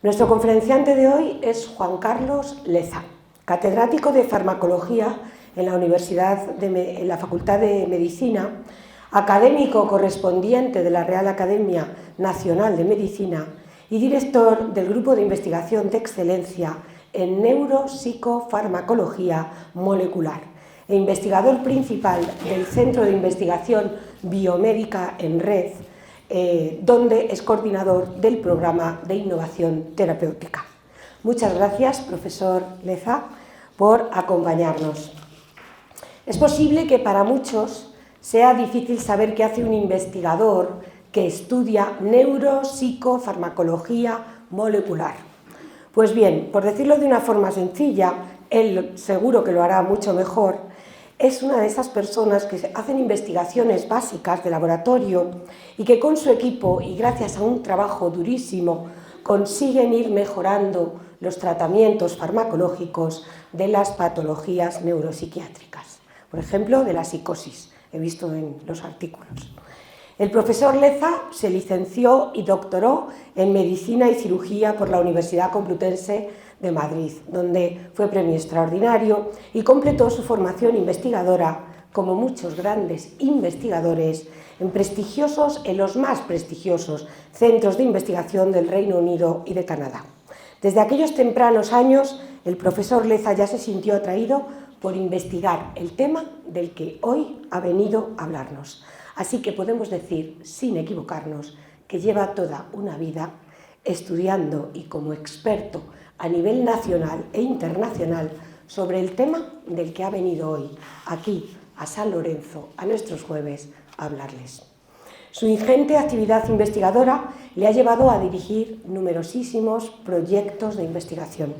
Nuestro conferenciante de hoy es Juan Carlos Leza, catedrático de Farmacología en la Facultad de Medicina, académico correspondiente de la Real Academia Nacional de Medicina y director del Grupo de Investigación de Excelencia en Neuropsicofarmacología Molecular e investigador principal del Centro de Investigación Biomédica en Red, donde es coordinador del Programa de Innovación Terapéutica. Muchas gracias, profesor Leza, por acompañarnos. Es posible que para muchos sea difícil saber qué hace un investigador que estudia neuropsicofarmacología molecular. Pues bien, por decirlo de una forma sencilla, él seguro que lo hará mucho mejor, es una de esas personas que hacen investigaciones básicas de laboratorio y que con su equipo y gracias a un trabajo durísimo consiguen ir mejorando los tratamientos farmacológicos de las patologías neuropsiquiátricas, por ejemplo, de la psicosis, he visto en los artículos. El profesor Leza se licenció y doctoró en Medicina y Cirugía por la Universidad Complutense de Madrid, donde fue premio extraordinario y completó su formación investigadora, como muchos grandes investigadores, en los más prestigiosos centros de investigación del Reino Unido y de Canadá. Desde aquellos tempranos años, el profesor Leza ya se sintió atraído por investigar el tema del que hoy ha venido a hablarnos. Así que podemos decir, sin equivocarnos, que lleva toda una vida estudiando y como experto a nivel nacional e internacional sobre el tema del que ha venido hoy aquí a San Lorenzo, a nuestros jueves, a hablarles. Su ingente actividad investigadora le ha llevado a dirigir numerosísimos proyectos de investigación,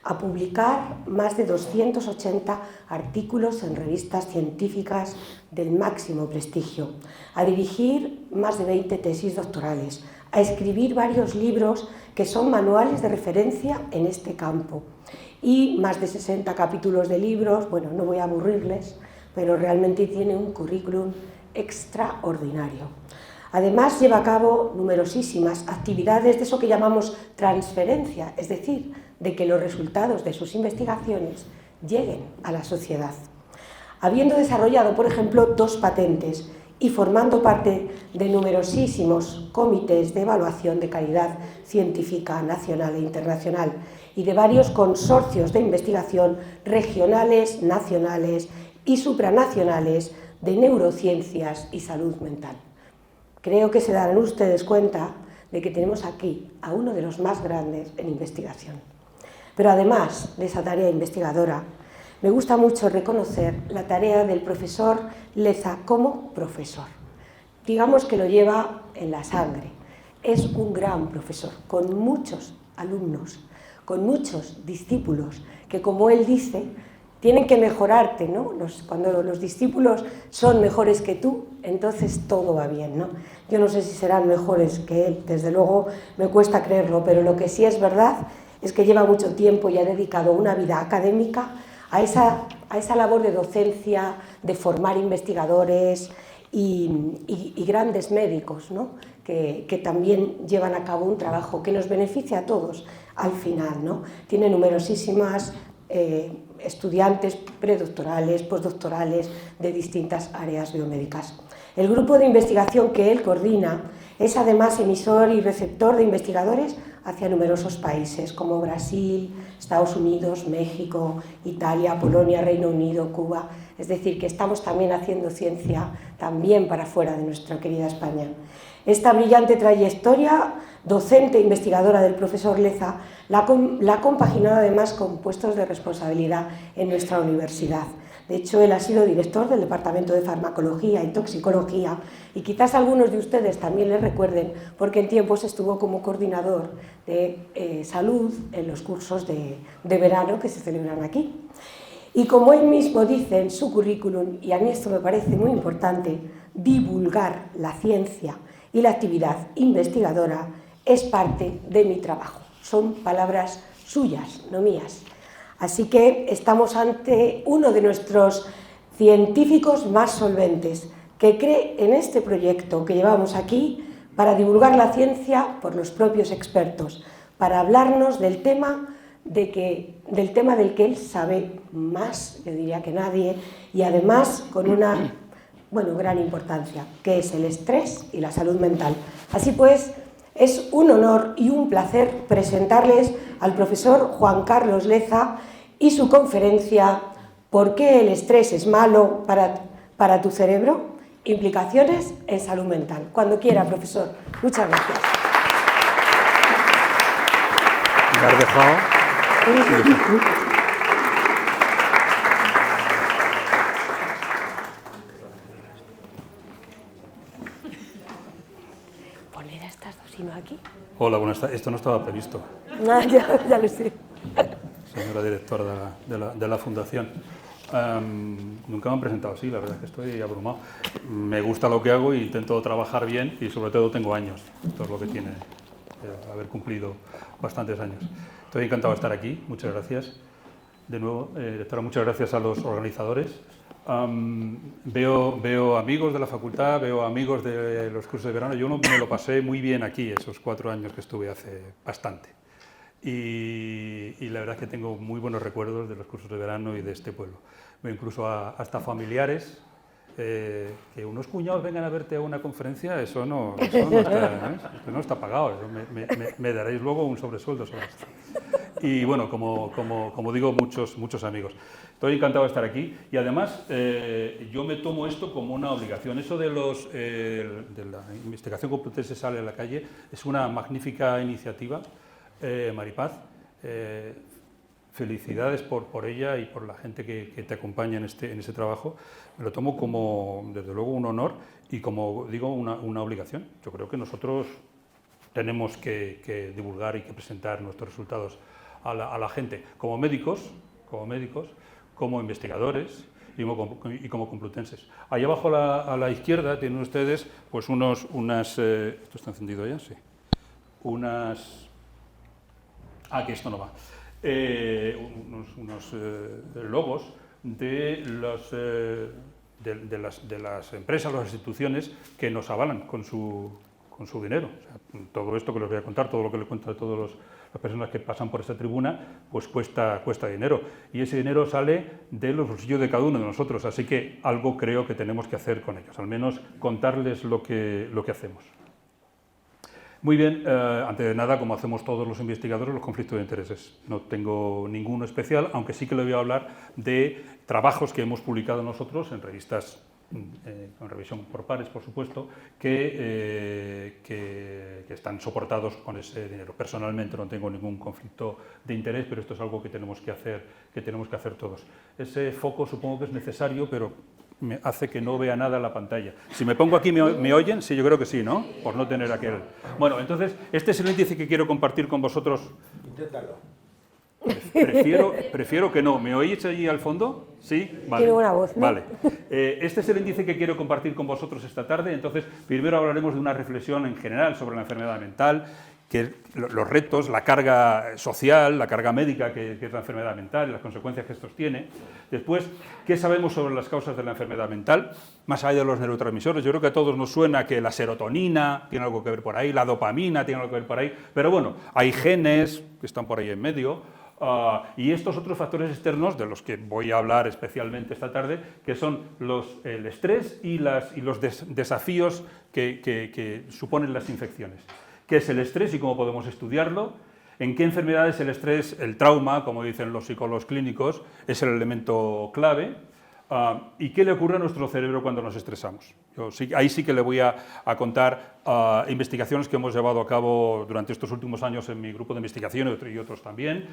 a publicar más de 280 artículos en revistas científicas del máximo prestigio, a dirigir más de 20 tesis doctorales, a escribir varios libros que son manuales de referencia en este campo y más de 60 capítulos de libros. Bueno, no voy a aburrirles, pero realmente tiene un currículum extraordinario. Además, lleva a cabo numerosísimas actividades de eso que llamamos transferencia, es decir, de que los resultados de sus investigaciones lleguen a la sociedad. Habiendo desarrollado, por ejemplo, 2 patentes y formando parte de numerosísimos comités de evaluación de calidad científica nacional e internacional y de varios consorcios de investigación regionales, nacionales y supranacionales de neurociencias y salud mental. Creo que se darán ustedes cuenta de que tenemos aquí a uno de los más grandes en investigación. Pero además de esa tarea investigadora, me gusta mucho reconocer la tarea del profesor Leza como profesor. Digamos que lo lleva en la sangre. Es un gran profesor, con muchos alumnos, con muchos discípulos, que como él dice, tienen que mejorarte, ¿no? Cuando los discípulos son mejores que tú, entonces todo va bien, ¿no? Yo no sé si serán mejores que él, desde luego me cuesta creerlo, pero lo que sí es verdad es que lleva mucho tiempo y ha dedicado una vida académica a esa labor de docencia, de formar investigadores y grandes médicos, ¿no? que también llevan a cabo un trabajo que nos beneficia a todos al final, ¿no? Tiene numerosísimas estudiantes predoctorales, postdoctorales de distintas áreas biomédicas. El grupo de investigación que él coordina es además emisor y receptor de investigadores hacia numerosos países como Brasil, Estados Unidos, México, Italia, Polonia, Reino Unido, Cuba. Es decir, que estamos también haciendo ciencia también para fuera de nuestra querida España. Esta brillante trayectoria docente e investigadora del profesor Leza la ha compaginado además con puestos de responsabilidad en nuestra universidad. De hecho, él ha sido director del Departamento de Farmacología y Toxicología y quizás algunos de ustedes también le recuerden porque en tiempos estuvo como coordinador de salud en los cursos de verano que se celebran aquí. Y como él mismo dice en su currículum, y a mí esto me parece muy importante, divulgar la ciencia y la actividad investigadora es parte de mi trabajo. Son palabras suyas, no mías. Así que estamos ante uno de nuestros científicos más solventes, que cree en este proyecto que llevamos aquí para divulgar la ciencia por los propios expertos, para hablarnos del tema del que él sabe más, yo diría que nadie, y además con una gran importancia, que es el estrés y la salud mental. Así pues, es un honor y un placer presentarles al profesor Juan Carlos Leza y su conferencia ¿Por qué el estrés es malo para tu cerebro? Implicaciones en salud mental. Cuando quiera, profesor. Muchas gracias. ¿Me has dejado? Poner a estas dos y no aquí. Hola, buenas tardes. Esto no estaba previsto. Ya lo sé. Señora directora de la Fundación. Nunca me han presentado así, la verdad es que estoy abrumado. Me gusta lo que hago e intento trabajar bien y sobre todo tengo años. Esto es lo que tiene haber cumplido bastantes años. Estoy encantado de estar aquí, muchas gracias. De nuevo, directora, muchas gracias a los organizadores. Veo amigos de la facultad, veo amigos de los cursos de verano. Yo me lo pasé muy bien aquí, esos 4 años que estuve hace bastante. Y la verdad es que tengo muy buenos recuerdos de los cursos de verano y de este pueblo. Veo incluso hasta familiares, que unos cuñados vengan a verte a una conferencia, eso no está pagado, me daréis luego un sobresueldo sobre esto. Y bueno, como digo, muchos amigos. Estoy encantado de estar aquí y además yo me tomo esto como una obligación. Eso de la investigación complutense sale a la calle es una magnífica iniciativa. Maripaz, felicidades por ella y por la gente que te acompaña en este trabajo. Me lo tomo como, desde luego, un honor y, como digo, una obligación. Yo creo que nosotros tenemos que divulgar y que presentar nuestros resultados a la gente, como médicos, como investigadores y como complutenses. Ahí abajo a la izquierda tienen ustedes pues ¿esto está encendido ya? Sí. Que esto no va. Unos logos de las empresas, las instituciones que nos avalan con su dinero. O sea, todo esto que les voy a contar, todo lo que le cuento a todas las personas que pasan por esta tribuna, pues cuesta dinero. Y ese dinero sale de los bolsillos de cada uno de nosotros, así que algo creo que tenemos que hacer con ellos, al menos contarles lo que hacemos. Muy bien, antes de nada, como hacemos todos los investigadores, los conflictos de intereses. No tengo ninguno especial, aunque sí que le voy a hablar de trabajos que hemos publicado nosotros en revistas, con revisión por pares, por supuesto, que están soportados con ese dinero. Personalmente no tengo ningún conflicto de interés, pero esto es algo que tenemos que hacer todos. Ese foco supongo que es necesario, pero me hace que no vea nada en la pantalla. Si me pongo aquí, ¿me oyen? Sí, yo creo que sí, ¿no? Por no tener aquel... Bueno, entonces, este es el índice que quiero compartir con vosotros. Inténtalo. Prefiero que no. ¿Me oís allí al fondo? Sí, vale. Tiene buena voz, ¿no? Vale. Este es el índice que quiero compartir con vosotros esta tarde. Entonces, primero hablaremos de una reflexión en general sobre la enfermedad mental, que los retos, la carga social, la carga médica que es la enfermedad mental y las consecuencias que estos tiene. Después, ¿qué sabemos sobre las causas de la enfermedad mental? Más allá de los neurotransmisores, yo creo que a todos nos suena que la serotonina tiene algo que ver por ahí, la dopamina tiene algo que ver por ahí, pero bueno, hay genes que están por ahí en medio, y estos otros factores externos, de los que voy a hablar especialmente esta tarde, que son el estrés y los desafíos que suponen las infecciones. ¿Qué es el estrés y cómo podemos estudiarlo? ¿En qué enfermedades el estrés, el trauma, como dicen los psicólogos clínicos, es el elemento clave? ¿Y qué le ocurre a nuestro cerebro cuando nos estresamos? Ahí sí que le voy a contar investigaciones que hemos llevado a cabo durante estos últimos años en mi grupo de investigación y otros también.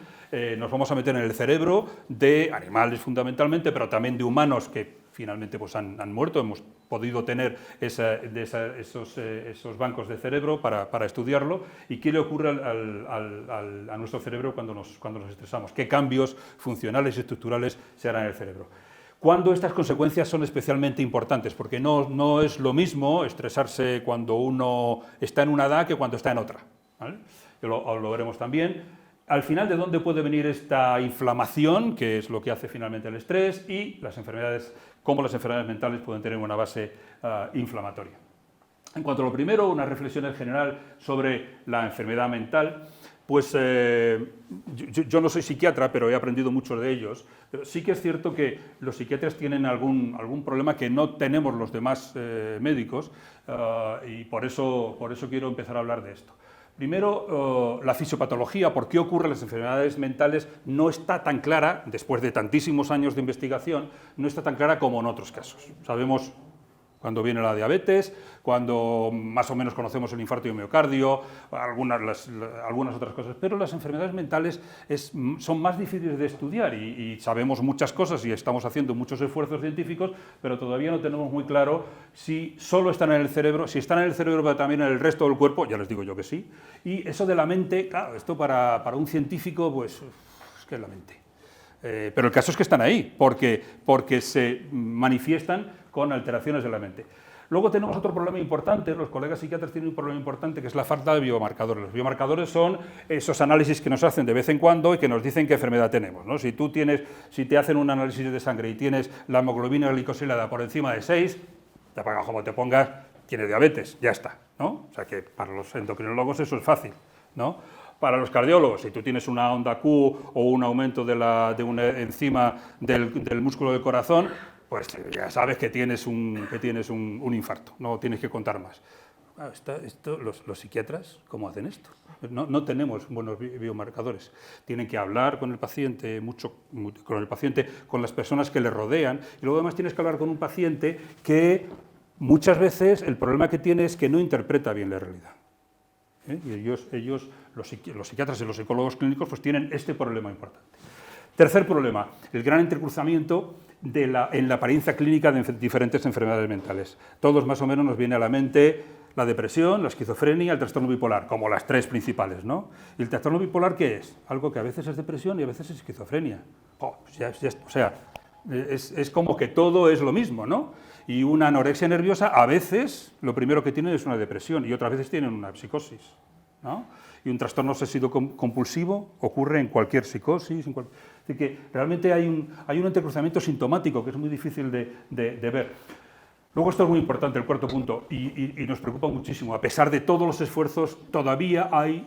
Nos vamos a meter en el cerebro de animales fundamentalmente, pero también de humanos que finalmente pues, han muerto. Hemos podido tener esos bancos de cerebro para estudiarlo. ¿Y qué le ocurre a nuestro cerebro cuando nos estresamos? ¿Qué cambios funcionales y estructurales se harán en el cerebro? Cuando estas consecuencias son especialmente importantes, porque no es lo mismo estresarse cuando uno está en una edad que cuando está en otra, ¿vale? Lo veremos también. Al final, ¿de dónde puede venir esta inflamación, que es lo que hace finalmente el estrés, y las enfermedades, cómo las enfermedades mentales pueden tener una base inflamatoria? En cuanto a lo primero, una reflexión en general sobre la enfermedad mental. Pues yo no soy psiquiatra, pero he aprendido mucho de ellos. Pero sí que es cierto que los psiquiatras tienen algún problema que no tenemos los demás médicos, y por eso quiero empezar a hablar de esto. Primero, la fisiopatología, por qué ocurren las enfermedades mentales, no está tan clara, después de tantísimos años de investigación, no está tan clara como en otros casos. Sabemos cuando viene la diabetes, cuando más o menos conocemos el infarto de miocardio, algunas otras cosas, pero las enfermedades mentales son más difíciles de estudiar y sabemos muchas cosas y estamos haciendo muchos esfuerzos científicos, pero todavía no tenemos muy claro si solo están en el cerebro, si están en el cerebro pero también en el resto del cuerpo, ya les digo yo que sí, y eso de la mente, claro, esto para un científico, pues, es que es la mente. Pero el caso es que están ahí, porque se manifiestan con alteraciones de la mente. Luego tenemos otro problema importante, los colegas psiquiatras tienen un problema importante, que es la falta de biomarcadores. Los biomarcadores son esos análisis que nos hacen de vez en cuando y que nos dicen qué enfermedad tenemos, ¿no? Si te hacen un análisis de sangre y tienes la hemoglobina glicosilada por encima de 6, te pongas como te pongas, tienes diabetes, ya está, ¿no? O sea que para los endocrinólogos eso es fácil, ¿no? Para los cardiólogos, si tú tienes una onda Q o un aumento de una enzima del músculo del corazón, pues ya sabes que tienes un infarto, no tienes que contar más. Los psiquiatras, ¿cómo hacen esto? No tenemos buenos biomarcadores. Tienen que hablar con el paciente, con las personas que le rodean, y luego además tienes que hablar con un paciente que muchas veces el problema que tiene es que no interpreta bien la realidad. Y ellos, los psiquiatras y los psicólogos clínicos, pues tienen este problema importante. Tercer problema, el gran entrecruzamiento en la apariencia clínica de diferentes enfermedades mentales. Todos más o menos nos viene a la mente la depresión, la esquizofrenia, el trastorno bipolar, como las tres principales, ¿no? ¿Y el trastorno bipolar qué es? Algo que a veces es depresión y a veces es esquizofrenia. Es como que todo es lo mismo, ¿no? Y una anorexia nerviosa a veces lo primero que tienen es una depresión y otras veces tienen una psicosis, ¿no? Y un trastorno obsesivo compulsivo ocurre en cualquier psicosis. Así que realmente hay un entrecruzamiento sintomático que es muy difícil de ver. Luego esto es muy importante, el cuarto punto, y nos preocupa muchísimo. A pesar de todos los esfuerzos, todavía hay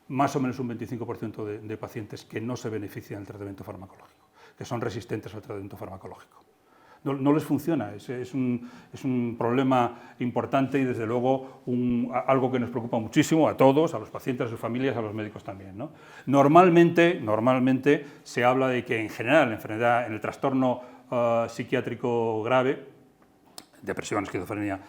más o menos un 25% de pacientes que no se benefician del tratamiento farmacológico, que son resistentes al tratamiento farmacológico. No les funciona, es un problema importante y desde luego algo que nos preocupa muchísimo a todos, a los pacientes, a sus familias, a los médicos también, ¿no? Normalmente se habla de que en general en el trastorno psiquiátrico grave, depresión, esquizofrenia,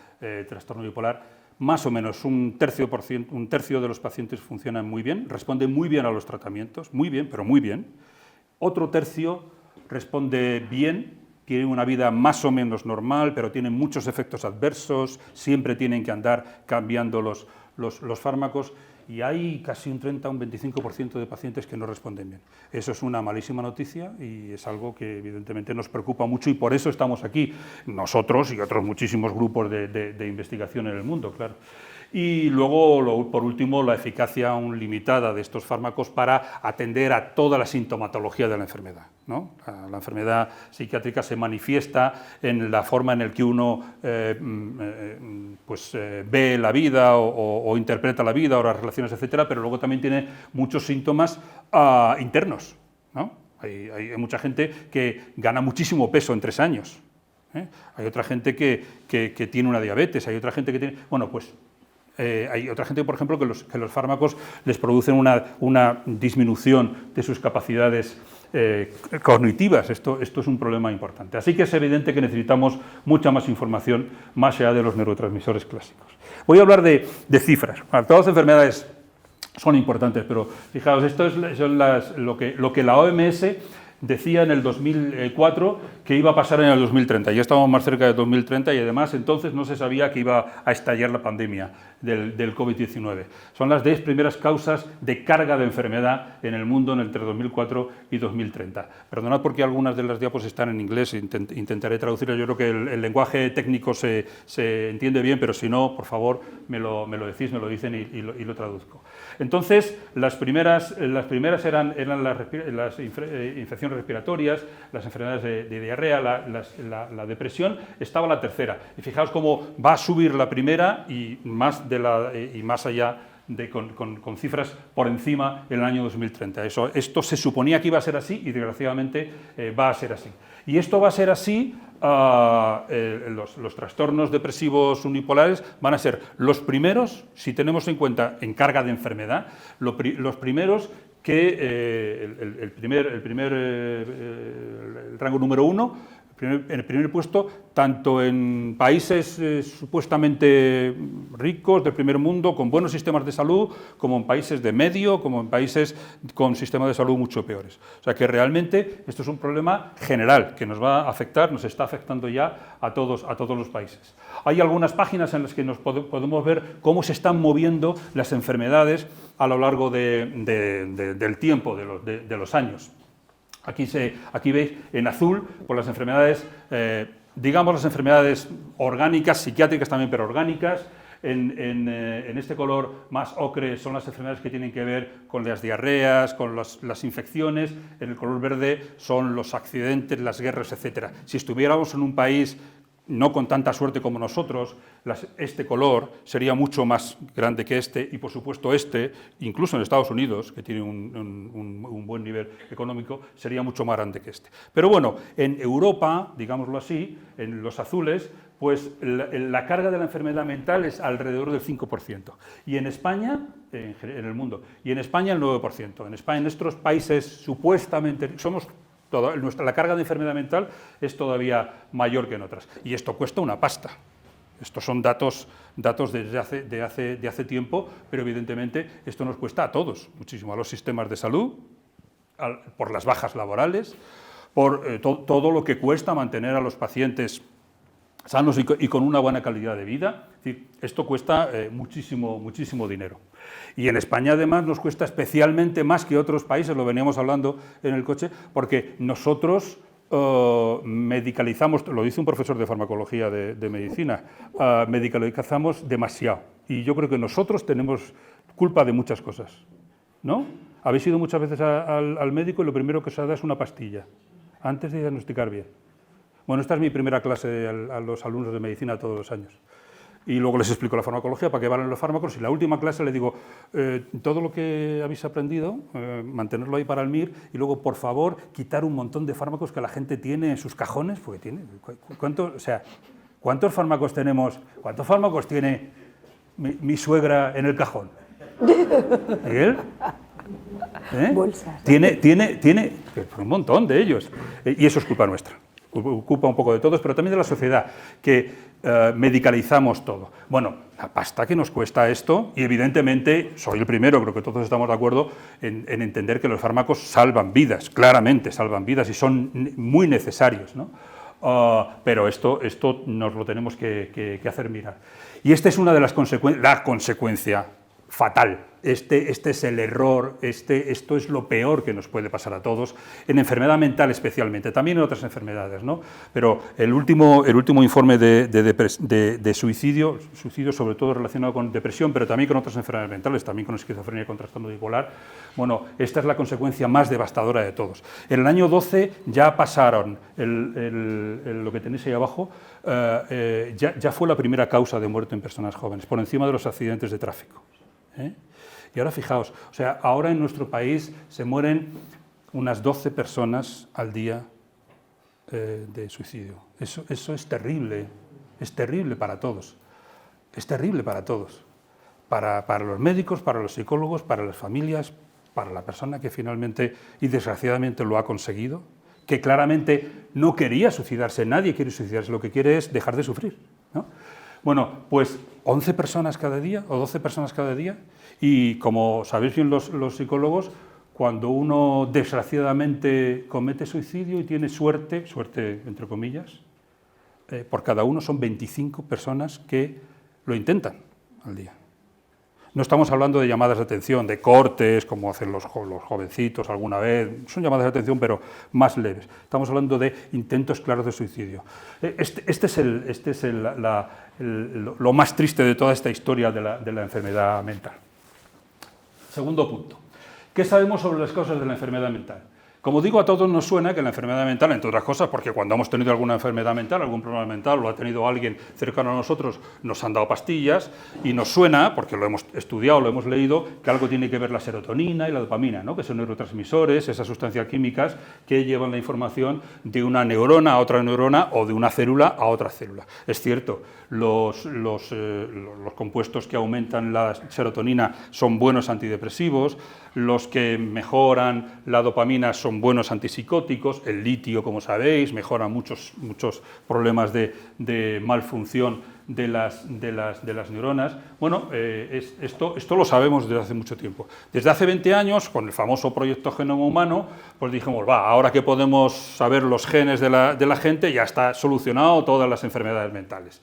trastorno bipolar, más o menos un tercio de los pacientes funcionan muy bien, responden muy bien a los tratamientos, muy bien, pero muy bien. Otro tercio responde bien, tienen una vida más o menos normal, pero tienen muchos efectos adversos, siempre tienen que andar cambiando los fármacos, y hay casi un 30 o un 25% de pacientes que no responden bien. Eso es una malísima noticia y es algo que evidentemente nos preocupa mucho y por eso estamos aquí, nosotros y otros muchísimos grupos de investigación en el mundo, claro. Y luego, por último, la eficacia aún limitada de estos fármacos para atender a toda la sintomatología de la enfermedad, ¿no? La enfermedad psiquiátrica se manifiesta en la forma en la que uno ve la vida o interpreta la vida o las relaciones, etcétera, pero luego también tiene muchos síntomas internos, ¿no? Hay mucha gente que gana muchísimo peso en 3 años. Hay otra gente que tiene una diabetes, hay otra gente que tiene... Bueno, pues... hay otra gente, por ejemplo, que los fármacos les producen una disminución de sus capacidades cognitivas. Esto es un problema importante. Así que es evidente que necesitamos mucha más información más allá de los neurotransmisores clásicos. Voy a hablar de cifras. Bueno, todas las enfermedades son importantes, pero fijaos, esto es lo que la OMS decía en el 2004 que iba a pasar en el 2030. Ya estamos más cerca del 2030 y además entonces no se sabía que iba a estallar la pandemia del COVID-19. Son las 10 primeras causas de carga de enfermedad en el mundo entre 2004 y 2030. Perdonad porque algunas de las diapos están en inglés, intentaré traducirlas. Yo creo que el lenguaje técnico se entiende bien, pero si no, por favor, me lo decís, me lo dicen y lo traduzco. Entonces, las primeras eran las infecciones respiratorias, las enfermedades de diarrea, la depresión, estaba la tercera. Y fijaos cómo va a subir la primera y más allá con cifras por encima en el año 2030. Esto se suponía que iba a ser así y desgraciadamente va a ser así. Y esto va a ser así, los trastornos depresivos unipolares van a ser los primeros, si tenemos en cuenta en carga de enfermedad, los primeros que el rango número 1, en el primer puesto, tanto en países supuestamente ricos, del primer mundo, con buenos sistemas de salud, como en países de medio, como en países con sistemas de salud mucho peores. O sea que realmente esto es un problema general que nos va a afectar, nos está afectando ya a todos los países. Hay algunas páginas en las que podemos ver cómo se están moviendo las enfermedades a lo largo del tiempo, de los años. Aquí veis en azul por las enfermedades, digamos las enfermedades orgánicas, psiquiátricas también, pero orgánicas. En este color más ocre son las enfermedades que tienen que ver con las diarreas, con las infecciones. En el color verde son los accidentes, las guerras, etc. Si estuviéramos en un país no con tanta suerte como nosotros, este color sería mucho más grande que este y, por supuesto, incluso en Estados Unidos, que tiene un buen nivel económico, sería mucho más grande que este. Pero bueno, en Europa, digámoslo así, en los azules, pues la carga de la enfermedad mental es alrededor del 5%. Y en España, en el mundo, y en España el 9%. En España, en nuestros países, supuestamente, la carga de enfermedad mental es todavía mayor que en otras. Y esto cuesta una pasta. Estos son datos de hace tiempo, pero evidentemente esto nos cuesta a todos muchísimo, a los sistemas de salud, por las bajas laborales, por todo lo que cuesta mantener a los pacientes sanos y con una buena calidad de vida. Es decir, esto cuesta muchísimo dinero. Y en España, además, nos cuesta especialmente más que otros países, lo veníamos hablando en el coche, porque nosotros medicalizamos, lo dice un profesor de farmacología de medicina, medicalizamos demasiado. Y yo creo que nosotros tenemos culpa de muchas cosas, ¿no? Habéis ido muchas veces al médico y lo primero que se da es una pastilla, antes de diagnosticar bien. Bueno, esta es mi primera clase a los alumnos de medicina todos los años. Y luego les explico la farmacología, para qué valen los fármacos, y la última clase les digo, todo lo que habéis aprendido, mantenerlo ahí para el MIR, y luego, por favor, quitar un montón de fármacos que la gente tiene en sus cajones, porque tiene, ¿cuántos fármacos tenemos? ¿Cuántos fármacos tiene mi suegra en el cajón? ¿Miguel? Bolsas. Tiene un montón de ellos, y eso es culpa nuestra. Ocupa un poco de todos, pero también de la sociedad, que medicalizamos todo. Bueno, la pasta que nos cuesta esto, y evidentemente, soy el primero, creo que todos estamos de acuerdo en entender que los fármacos salvan vidas, claramente salvan vidas y son muy necesarios, ¿no? Pero esto nos lo tenemos que hacer mirar. Y esta es una de las consecuencias, la consecuencia fatal. Este es el error, esto es lo peor que nos puede pasar a todos, en enfermedad mental especialmente, también en otras enfermedades, ¿no? Pero el último informe de suicidio sobre todo relacionado con depresión, pero también con otras enfermedades mentales, también con esquizofrenia y con trastorno bipolar, bueno, esta es la consecuencia más devastadora de todos. En el año 12 ya pasaron, lo que tenéis ahí abajo, ya fue la primera causa de muerte en personas jóvenes, por encima de los accidentes de tráfico. Y ahora fijaos, o sea, ahora en nuestro país se mueren unas 12 personas al día de suicidio. Eso es terrible para todos. Es terrible para todos. Para los médicos, para los psicólogos, para las familias, para la persona que finalmente y desgraciadamente lo ha conseguido, que claramente no quería suicidarse, nadie quiere suicidarse, lo que quiere es dejar de sufrir, ¿no? Bueno, pues 11 personas cada día o 12 personas cada día, y como sabéis bien los psicólogos, cuando uno desgraciadamente comete suicidio y tiene suerte entre comillas, por cada uno son 25 personas que lo intentan al día. No estamos hablando de llamadas de atención, de cortes, como hacen los jovencitos alguna vez, son llamadas de atención, pero más leves. Estamos hablando de intentos claros de suicidio. Este es lo más triste de toda esta historia de la enfermedad mental. Segundo punto. ¿Qué sabemos sobre las causas de la enfermedad mental? Como digo, a todos nos suena que la enfermedad mental, entre otras cosas, porque cuando hemos tenido alguna enfermedad mental, algún problema mental, o lo ha tenido alguien cercano a nosotros, nos han dado pastillas, y nos suena, porque lo hemos estudiado, lo hemos leído, que algo tiene que ver la serotonina y la dopamina, ¿no? Que son neurotransmisores, esas sustancias químicas que llevan la información de una neurona a otra neurona o de una célula a otra célula. Es cierto, los compuestos que aumentan la serotonina son buenos antidepresivos, los que mejoran la dopamina son buenos antipsicóticos, el litio, como sabéis, mejora muchos problemas de malfunción de las neuronas. Bueno, esto lo sabemos desde hace mucho tiempo. Desde hace 20 años, con el famoso proyecto Genoma Humano, pues dijimos, ahora que podemos saber los genes de la gente, ya está solucionado todas las enfermedades mentales.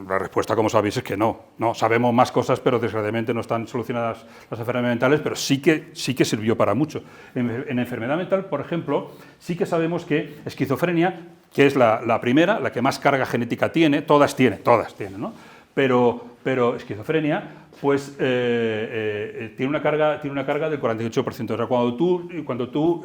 La respuesta, como sabéis, es que no. Sabemos más cosas, pero desgraciadamente no están solucionadas las enfermedades mentales, pero sí que sirvió para mucho. En enfermedad mental, por ejemplo, sí que sabemos que esquizofrenia, que es la primera, la que más carga genética tiene, todas tienen, ¿no? Pero esquizofrenia, pues tiene una carga del 48%. O sea, cuando tú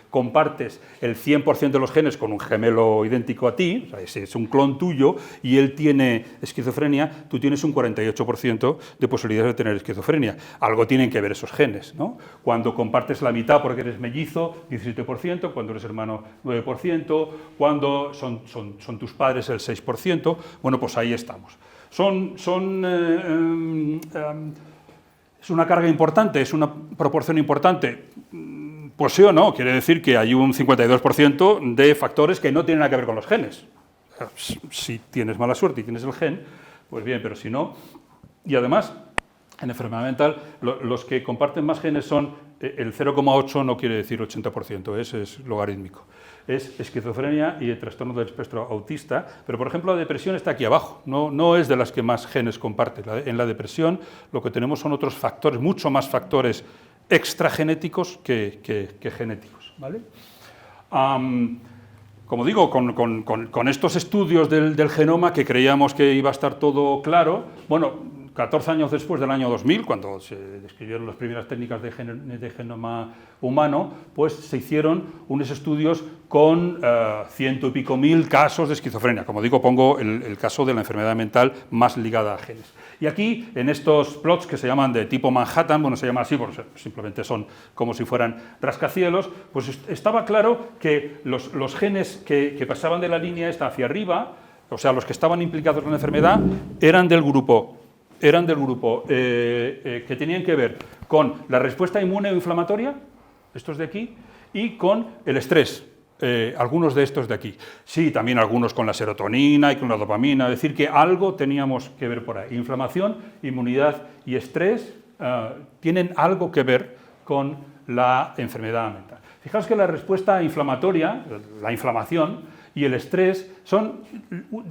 compartes el 100% de los genes con un gemelo idéntico a ti, o sea, es un clon tuyo, y él tiene esquizofrenia, tú tienes un 48% de posibilidades de tener esquizofrenia. Algo tienen que ver esos genes, ¿no? Cuando compartes la mitad porque eres mellizo, 17%, cuando eres hermano, 9%, cuando son tus padres, el 6%, bueno, pues ahí estamos. Es una carga importante, es una proporción importante. Pues sí o no, quiere decir que hay un 52% de factores que no tienen nada que ver con los genes. Si tienes mala suerte y tienes el gen, pues bien, pero si no... Y además, en enfermedad mental, los que comparten más genes son el 0,8, no quiere decir 80%, es logarítmico. Es esquizofrenia y el trastorno del espectro autista, pero por ejemplo la depresión está aquí abajo, no es de las que más genes comparte. En la depresión lo que tenemos son otros factores, mucho más factores extragenéticos que genéticos, ¿vale? Como digo, con estos estudios del genoma que creíamos que iba a estar todo claro, bueno, 14 años después del año 2000, cuando se describieron las primeras técnicas de genoma humano, pues se hicieron unos estudios con 100 y pico mil casos de esquizofrenia. Como digo, pongo el caso de la enfermedad mental más ligada a genes. Y aquí, en estos plots que se llaman de tipo Manhattan, bueno, se llama así porque simplemente son como si fueran rascacielos, pues estaba claro que los genes que pasaban de la línea esta hacia arriba, o sea, los que estaban implicados en la enfermedad, eran del grupo que tenían que ver con la respuesta inmune o inflamatoria, estos de aquí, y con el estrés, algunos de estos de aquí. Sí, también algunos con la serotonina y con la dopamina, es decir, que algo teníamos que ver por ahí. Inflamación, inmunidad y estrés tienen algo que ver con la enfermedad mental. Fijaos que la respuesta inflamatoria, la inflamación, y el estrés son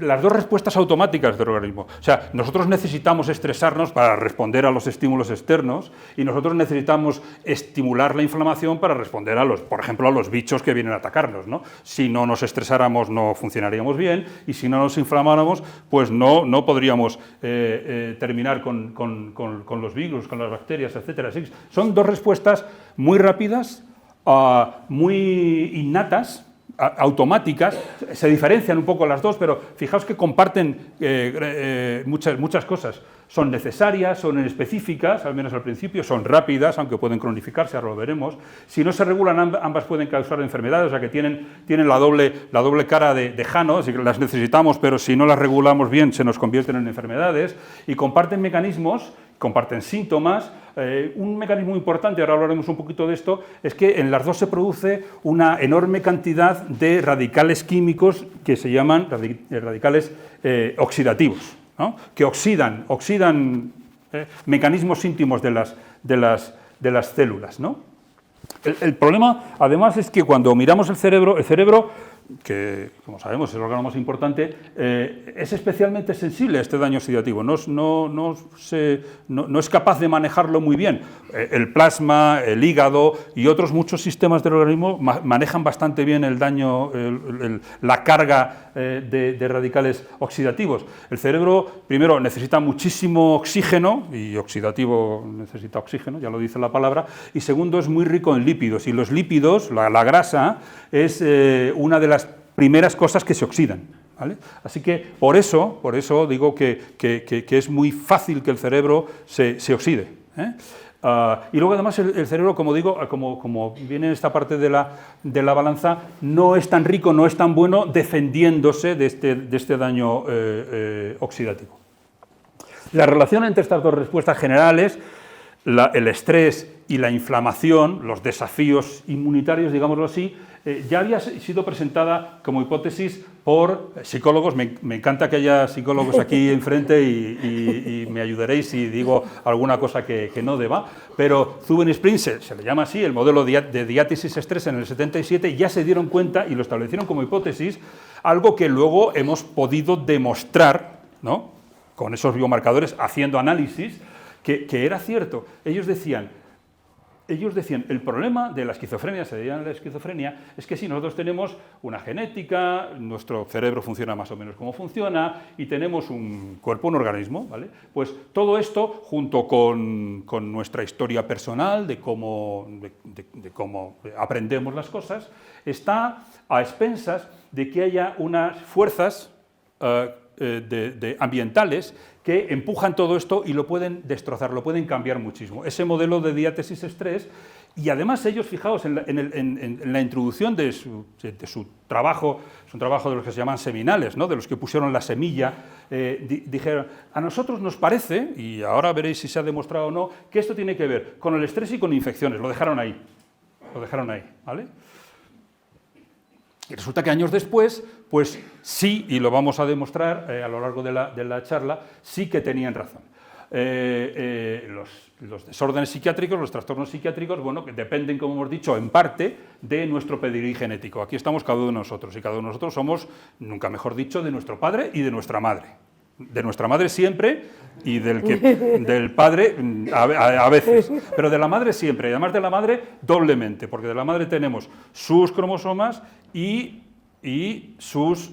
las dos respuestas automáticas del organismo. O sea, nosotros necesitamos estresarnos para responder a los estímulos externos y nosotros necesitamos estimular la inflamación para responder por ejemplo, a los bichos que vienen a atacarnos, ¿no? Si no nos estresáramos no funcionaríamos bien y si no nos inflamáramos pues no podríamos terminar con los virus, con las bacterias, etc. Son dos respuestas muy rápidas, muy innatas, automáticas, se diferencian un poco las dos, pero fijaos que comparten muchas cosas. Son necesarias, son específicas, al menos al principio, son rápidas, aunque pueden cronificarse, ahora lo veremos. Si no se regulan, ambas pueden causar enfermedades, o sea que tienen la doble cara de Jano, así que las necesitamos, pero si no las regulamos bien, se nos convierten en enfermedades, y comparten mecanismos, comparten síntomas. Un mecanismo importante, ahora hablaremos un poquito de esto, es que en las dos se produce una enorme cantidad de radicales químicos que se llaman radicales oxidativos, ¿no? Que oxidan mecanismos íntimos de las células, ¿no? El problema, además, es que cuando miramos el cerebro, que como sabemos es el órgano más importante, es especialmente sensible a este daño oxidativo, no es capaz de manejarlo muy bien. El plasma, el hígado y otros muchos sistemas del organismo manejan bastante bien el daño, la carga de radicales oxidativos. El cerebro, primero, necesita muchísimo oxígeno, y oxidativo necesita oxígeno, ya lo dice la palabra, y segundo, es muy rico en lípidos, y los lípidos, la grasa, es una de las primeras cosas que se oxidan, ¿vale? Así que por eso digo que es muy fácil que el cerebro se oxide, ¿eh? Y luego además el cerebro, como digo, como viene en esta parte de la balanza, no es tan rico, no es tan bueno defendiéndose de este daño oxidativo. La relación entre estas dos respuestas generales, el estrés y la inflamación, los desafíos inmunitarios, digámoslo así, ya había sido presentada como hipótesis por psicólogos. Me encanta que haya psicólogos aquí enfrente y me ayudaréis si digo alguna cosa que no deba, pero Zuben-Spring se le llama así, el modelo de diátesis-estrés en el 77, ya se dieron cuenta y lo establecieron como hipótesis, algo que luego hemos podido demostrar, ¿no?, con esos biomarcadores, haciendo análisis, que era cierto. Ellos decían, el problema de la esquizofrenia, se llama la esquizofrenia, es que si nosotros tenemos una genética, nuestro cerebro funciona más o menos como funciona, y tenemos un cuerpo, un organismo, ¿vale? Pues todo esto, junto con nuestra historia personal, de cómo aprendemos las cosas, está a expensas de que haya unas fuerzas ambientales que empujan todo esto y lo pueden destrozar, lo pueden cambiar muchísimo. Ese modelo de diátesis-estrés, y además ellos, fijaos, en la introducción de su trabajo, es un trabajo de los que se llaman seminales, ¿no?, de los que pusieron la semilla, dijeron, a nosotros nos parece, y ahora veréis si se ha demostrado o no, que esto tiene que ver con el estrés y con infecciones. Lo dejaron ahí, ¿vale? Y resulta que años después, pues sí, y lo vamos a demostrar a lo largo de la charla, sí que tenían razón. Los desórdenes psiquiátricos, los trastornos psiquiátricos, bueno, que dependen, como hemos dicho, en parte de nuestro pedigrí genético. Aquí estamos cada uno de nosotros, y cada uno de nosotros somos, nunca mejor dicho, de nuestro padre y de nuestra madre. De nuestra madre siempre, y del padre a veces, pero de la madre siempre, y además de la madre doblemente, porque de la madre tenemos sus cromosomas y sus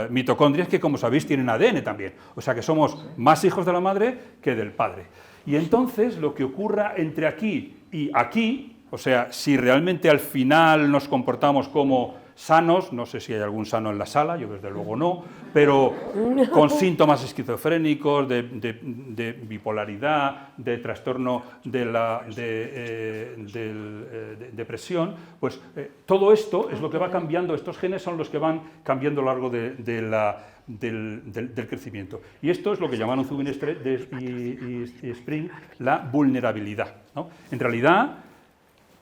mitocondrias, que, como sabéis, tienen ADN también. O sea que somos más hijos de la madre que del padre. Y entonces lo que ocurra entre aquí y aquí, o sea, si realmente al final nos comportamos como sanos, no sé si hay algún sano en la sala, yo desde luego no, pero con síntomas esquizofrénicos, de bipolaridad, de trastorno de depresión, pues todo esto es lo que va cambiando, estos genes son los que van cambiando a lo largo del crecimiento. Y esto es lo que llamaron Zuben y Spring la vulnerabilidad, ¿no? En realidad,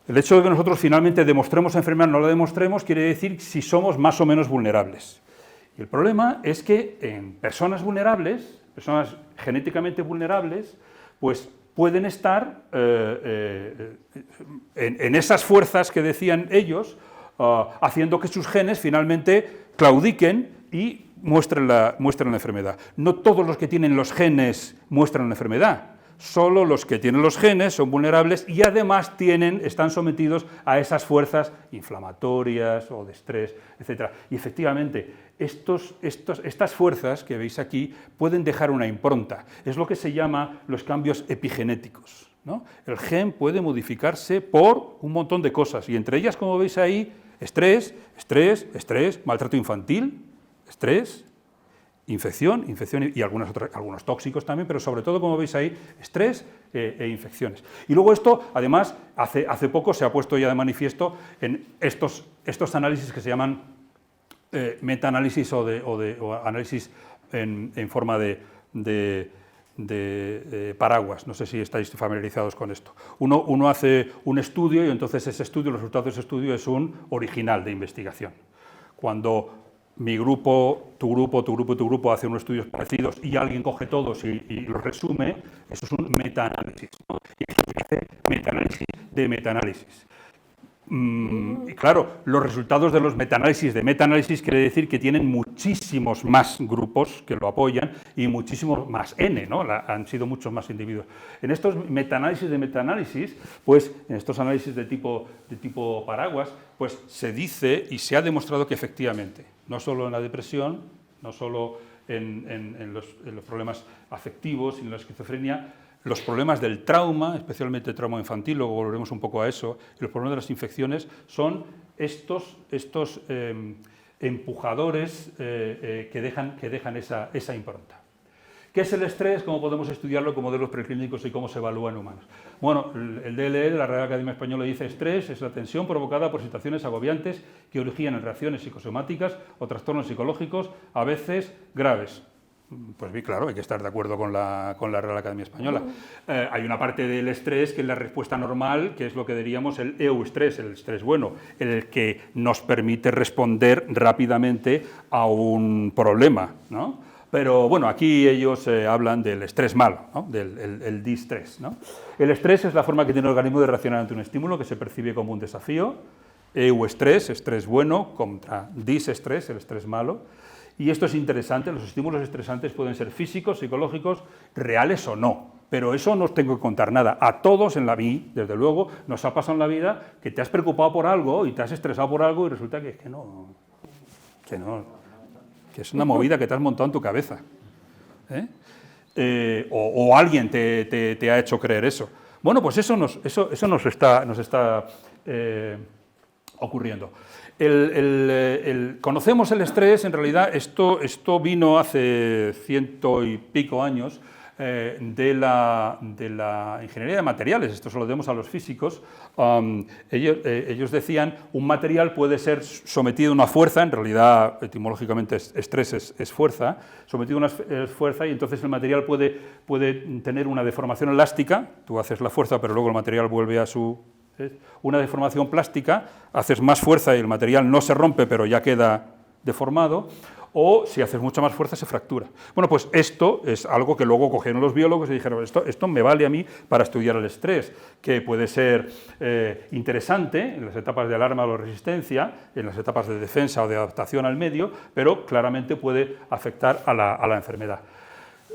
el hecho de que nosotros finalmente demostremos enfermedad, no la demostremos, quiere decir si somos más o menos vulnerables. Y el problema es que en personas vulnerables, personas genéticamente vulnerables, pues pueden estar en esas fuerzas que decían ellos, haciendo que sus genes finalmente claudiquen y muestren la enfermedad. No todos los que tienen los genes muestran la enfermedad. Solo los que tienen los genes son vulnerables y además están sometidos a esas fuerzas inflamatorias o de estrés, etc. Y efectivamente, estas fuerzas que veis aquí pueden dejar una impronta. Es lo que se llama los cambios epigenéticos, ¿no? El gen puede modificarse por un montón de cosas, y entre ellas, como veis ahí, estrés, maltrato infantil, estrés, infección y algunos tóxicos también, pero sobre todo, como veis ahí, estrés e infecciones. Y luego esto, además, hace poco se ha puesto ya de manifiesto en estos análisis que se llaman metaanálisis o análisis en forma de paraguas. No sé si estáis familiarizados con esto. Uno hace un estudio y entonces ese estudio, los resultados de ese estudio es un original de investigación. Cuando mi grupo, tu grupo hacen unos estudios parecidos y alguien coge todos y los resume, eso es un metaanálisis, ¿no? Y esto se hace metaanálisis de metaanálisis. Y claro, los resultados de los metaanálisis quiere decir que tienen muchísimos más grupos que lo apoyan y muchísimos más N, ¿no? Han sido muchos más individuos. En estos metaanálisis, pues en estos análisis de tipo paraguas, pues se dice y se ha demostrado que efectivamente, no solo en la depresión, no solo en los problemas afectivos y en la esquizofrenia, los problemas del trauma, especialmente el trauma infantil, luego volveremos un poco a eso, y los problemas de las infecciones son estos empujadores que dejan esa impronta. ¿Qué es el estrés? ¿Cómo podemos estudiarlo con modelos preclínicos y cómo se evalúa en humanos? Bueno, el DLE, la Real Academia Española, dice estrés es la tensión provocada por situaciones agobiantes que originan reacciones psicosomáticas o trastornos psicológicos, a veces graves. Pues bien, claro, hay que estar de acuerdo con la Real Academia Española. Hay una parte del estrés que es la respuesta normal, que es lo que diríamos el eustrés, el estrés bueno, el que nos permite responder rápidamente a un problema, ¿no? Pero bueno, aquí ellos hablan del estrés malo, ¿no? El distrés, ¿no? El estrés es la forma que tiene el organismo de reaccionar ante un estímulo que se percibe como un desafío. Eustrés, estrés bueno, contra disestrés, el estrés malo. Y esto es interesante, los estímulos estresantes pueden ser físicos, psicológicos, reales o no, pero eso no os tengo que contar nada. A todos en la vida, desde luego, nos ha pasado en la vida que te has preocupado por algo y te has estresado por algo y resulta que es una movida que te has montado en tu cabeza. O alguien te ha hecho creer eso. Bueno, pues eso nos está ocurriendo. Conocemos el estrés, en realidad esto vino hace 100 y pico años de la ingeniería de materiales, esto se lo debemos a los físicos. Ellos decían un material puede ser sometido a una fuerza, en realidad etimológicamente estrés es fuerza, sometido a una fuerza y entonces el material puede tener una deformación elástica, tú haces la fuerza pero luego el material vuelve a una deformación plástica, haces más fuerza y el material no se rompe, pero ya queda deformado, o si haces mucha más fuerza se fractura. Bueno, pues esto es algo que luego cogieron los biólogos y dijeron, esto me vale a mí para estudiar el estrés, que puede ser interesante en las etapas de alarma o resistencia, en las etapas de defensa o de adaptación al medio, pero claramente puede afectar a la enfermedad.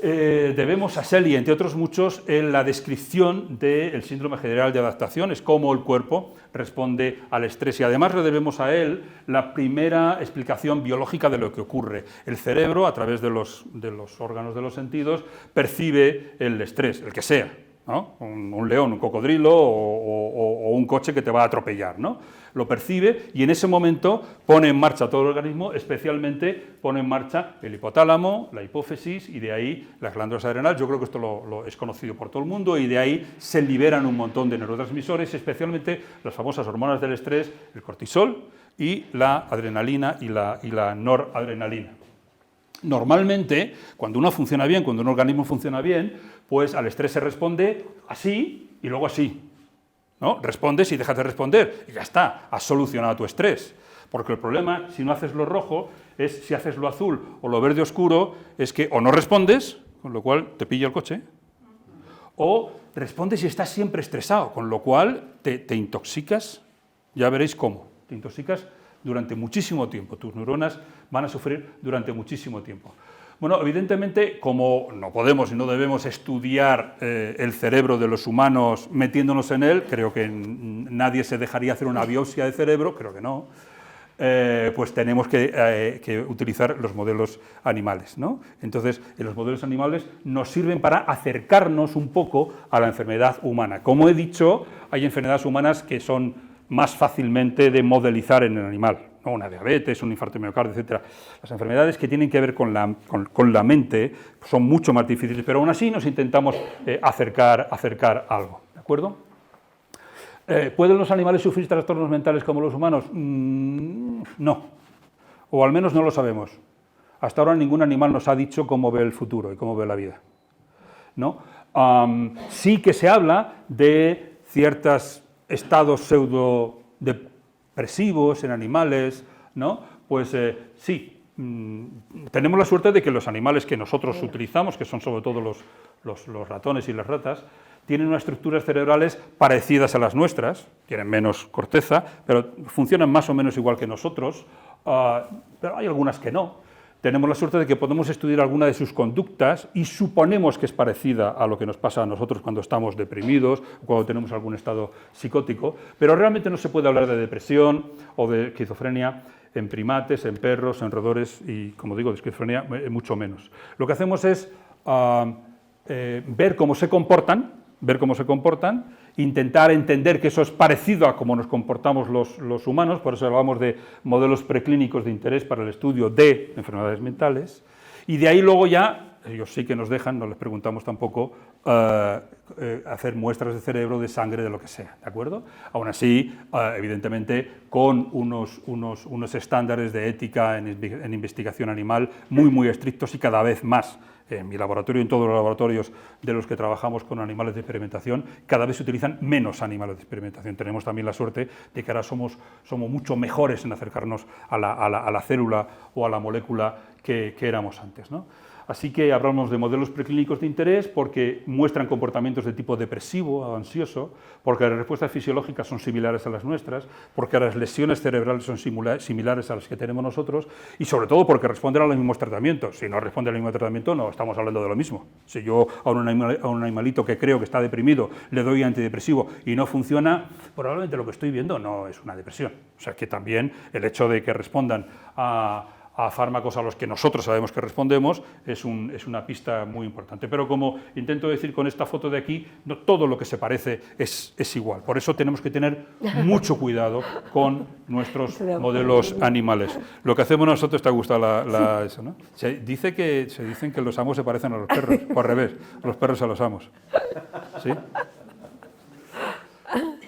Debemos a Selye, entre otros muchos, en la descripción del síndrome general de adaptación, es cómo el cuerpo responde al estrés y además le debemos a él la primera explicación biológica de lo que ocurre. El cerebro, a través de los órganos de los sentidos, percibe el estrés, el que sea, ¿no? Un león, un cocodrilo o un coche que te va a atropellar, ¿no? Lo percibe y en ese momento pone en marcha todo el organismo, especialmente pone en marcha el hipotálamo, la hipófisis y de ahí las glándulas adrenales. Yo creo que esto lo es conocido por todo el mundo y de ahí se liberan un montón de neurotransmisores, especialmente las famosas hormonas del estrés, el cortisol y la adrenalina y la noradrenalina. Normalmente, cuando uno funciona bien, cuando un organismo funciona bien, pues al estrés se responde así y luego así, ¿no? Respondes y dejas de responder y ya está, has solucionado tu estrés. Porque el problema, si no haces lo rojo, es si haces lo azul o lo verde oscuro, es que o no respondes, con lo cual te pilla el coche, o respondes y estás siempre estresado, con lo cual te intoxicas, ya veréis cómo, te intoxicas durante muchísimo tiempo, tus neuronas van a sufrir durante muchísimo tiempo. Bueno, evidentemente, como no podemos y no debemos estudiar el cerebro de los humanos metiéndonos en él, creo que nadie se dejaría hacer una biopsia de cerebro, creo que no, pues tenemos que utilizar los modelos animales, ¿no? Entonces, los modelos animales nos sirven para acercarnos un poco a la enfermedad humana. Como he dicho, hay enfermedades humanas que son más fácilmente de modelizar en el animal, ¿no? Una diabetes, un infarto de miocardio, etc. Las enfermedades que tienen que ver con la mente son mucho más difíciles, pero aún así nos intentamos acercar algo, ¿de acuerdo? ¿Pueden los animales sufrir trastornos mentales como los humanos? No, o al menos no lo sabemos. Hasta ahora ningún animal nos ha dicho cómo ve el futuro y cómo ve la vida, ¿no? Sí que se habla de ciertos estados pseudo-depresivos en animales, ¿no? Pues sí, tenemos la suerte de que los animales que nosotros utilizamos, que son sobre todo los ratones y las ratas, tienen unas estructuras cerebrales parecidas a las nuestras, tienen menos corteza, pero funcionan más o menos igual que nosotros, pero hay algunas que no. Tenemos la suerte de que podemos estudiar alguna de sus conductas y suponemos que es parecida a lo que nos pasa a nosotros cuando estamos deprimidos o cuando tenemos algún estado psicótico, pero realmente no se puede hablar de depresión o de esquizofrenia en primates, en perros, en roedores y, como digo, de esquizofrenia mucho menos. Lo que hacemos es ver cómo se comportan, intentar entender que eso es parecido a cómo nos comportamos los humanos, por eso hablamos de modelos preclínicos de interés para el estudio de enfermedades mentales, y de ahí luego ya, ellos sí que nos dejan, no les preguntamos tampoco, hacer muestras de cerebro, de sangre, de lo que sea, ¿de acuerdo? Aún así, evidentemente, con unos estándares de ética en investigación animal muy estrictos y cada vez más. En mi laboratorio y en todos los laboratorios de los que trabajamos con animales de experimentación, cada vez se utilizan menos animales de experimentación. Tenemos también la suerte de que ahora somos mucho mejores en acercarnos a la célula o a la molécula que éramos antes, ¿no? Así que hablamos de modelos preclínicos de interés porque muestran comportamientos de tipo depresivo o ansioso, porque las respuestas fisiológicas son similares a las nuestras, porque las lesiones cerebrales son similares a las que tenemos nosotros y sobre todo porque responden a los mismos tratamientos. Si no responde al mismo tratamiento, no estamos hablando de lo mismo. Si yo a un animalito que creo que está deprimido le doy antidepresivo y no funciona, probablemente lo que estoy viendo no es una depresión. O sea que también el hecho de que respondan a fármacos a los que nosotros sabemos que respondemos es una pista muy importante. Pero como intento decir con esta foto de aquí, no todo lo que se parece es igual. Por eso tenemos que tener mucho cuidado con nuestros modelos animales. Lo que hacemos nosotros, ¿te ha gustado eso, no? Se dicen que los amos se parecen a los perros, o al revés, los perros a los amos. ¿Sí?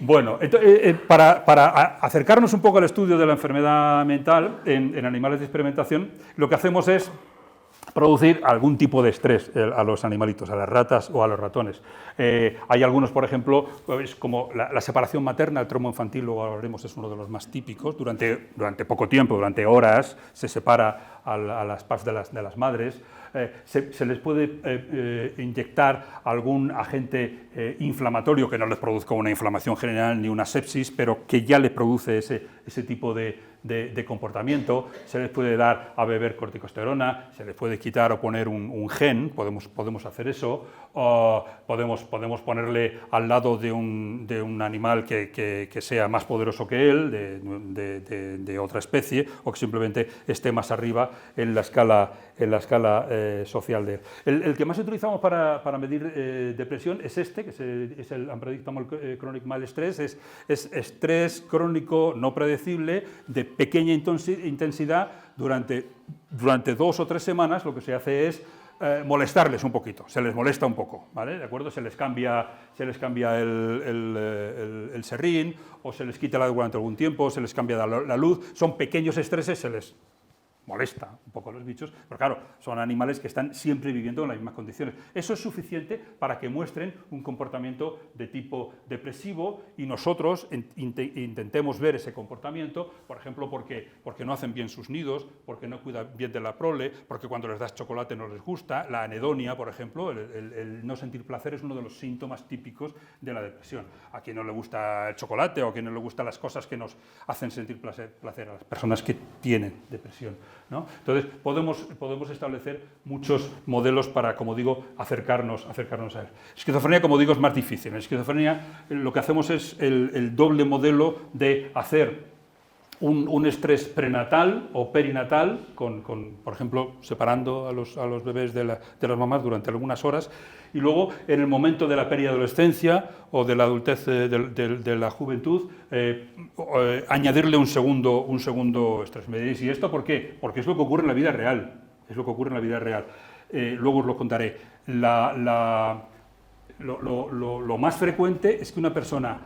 Bueno, para acercarnos un poco al estudio de la enfermedad mental en animales de experimentación, lo que hacemos es producir algún tipo de estrés a los animalitos, a las ratas o a los ratones. Hay algunos, por ejemplo, como la separación materna, el trauma infantil, luego hablaremos, es uno de los más típicos. Durante poco tiempo, durante horas, se separa a las PAS de las madres. Se les puede inyectar algún agente inflamatorio que no les produzca una inflamación general ni una sepsis, pero que ya les produce ese tipo de comportamiento. Se les puede dar a beber corticosterona, se les puede quitar o poner un gen, podemos hacer eso, o podemos ponerle al lado de un animal que sea más poderoso que él, de otra especie, o que simplemente esté más arriba en la escala social de él. El que más utilizamos para medir depresión es que es el Unpredictable Chronic Mild Stress, es estrés crónico no predecible de pequeña intensidad durante 2 o 3 semanas. Lo que se hace es molestarles un poquito, se les molesta un poco, ¿vale? ¿De acuerdo? Se les cambia el serrín, o se les quita la luz durante algún tiempo, se les cambia la luz, son pequeños estreses, se les molesta un poco a los bichos, pero claro, son animales que están siempre viviendo en las mismas condiciones. Eso es suficiente para que muestren un comportamiento de tipo depresivo y nosotros intentemos ver ese comportamiento, por ejemplo, porque no hacen bien sus nidos, porque no cuidan bien de la prole, porque cuando les das chocolate no les gusta. La anedonia, por ejemplo, el no sentir placer es uno de los síntomas típicos de la depresión. A quien no le gusta el chocolate o a quien no le gustan las cosas que nos hacen sentir placer a las personas que tienen depresión, ¿no? Entonces, podemos establecer muchos modelos para, como digo, acercarnos a él. Esquizofrenia, como digo, es más difícil. En esquizofrenia lo que hacemos es el doble modelo de hacer un estrés prenatal o perinatal, por ejemplo, separando a los bebés de las mamás durante algunas horas, y luego en el momento de la periadolescencia o de la adultez de la juventud, añadirle un segundo estrés. Me diréis, ¿y esto por qué? Porque es lo que ocurre en la vida real. Luego os lo contaré. Lo más frecuente es que una persona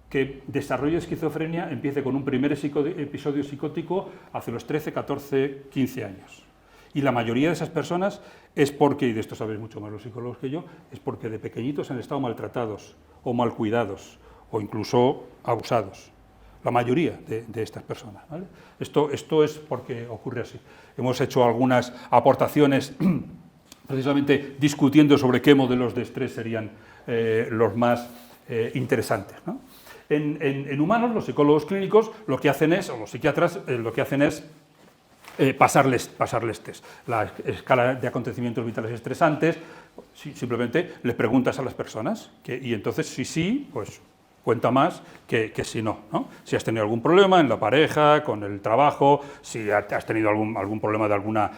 que desarrolle esquizofrenia empiece con un primer episodio psicótico hacia los 13, 14, 15 años. Y la mayoría de esas personas es porque, y de esto sabéis mucho más los psicólogos que yo, es porque de pequeñitos han estado maltratados o mal cuidados o incluso abusados. La mayoría de estas personas, ¿vale? Esto es porque ocurre así. Hemos hecho algunas aportaciones precisamente discutiendo sobre qué modelos de estrés serían los más interesantes, ¿no? En humanos, los psicólogos clínicos lo que hacen es, o los psiquiatras lo que hacen es pasarles test. La escala de acontecimientos vitales estresantes, simplemente le preguntas a las personas, y entonces si sí, pues cuenta más que si no, ¿no? Si has tenido algún problema en la pareja, con el trabajo, si has tenido algún problema de alguna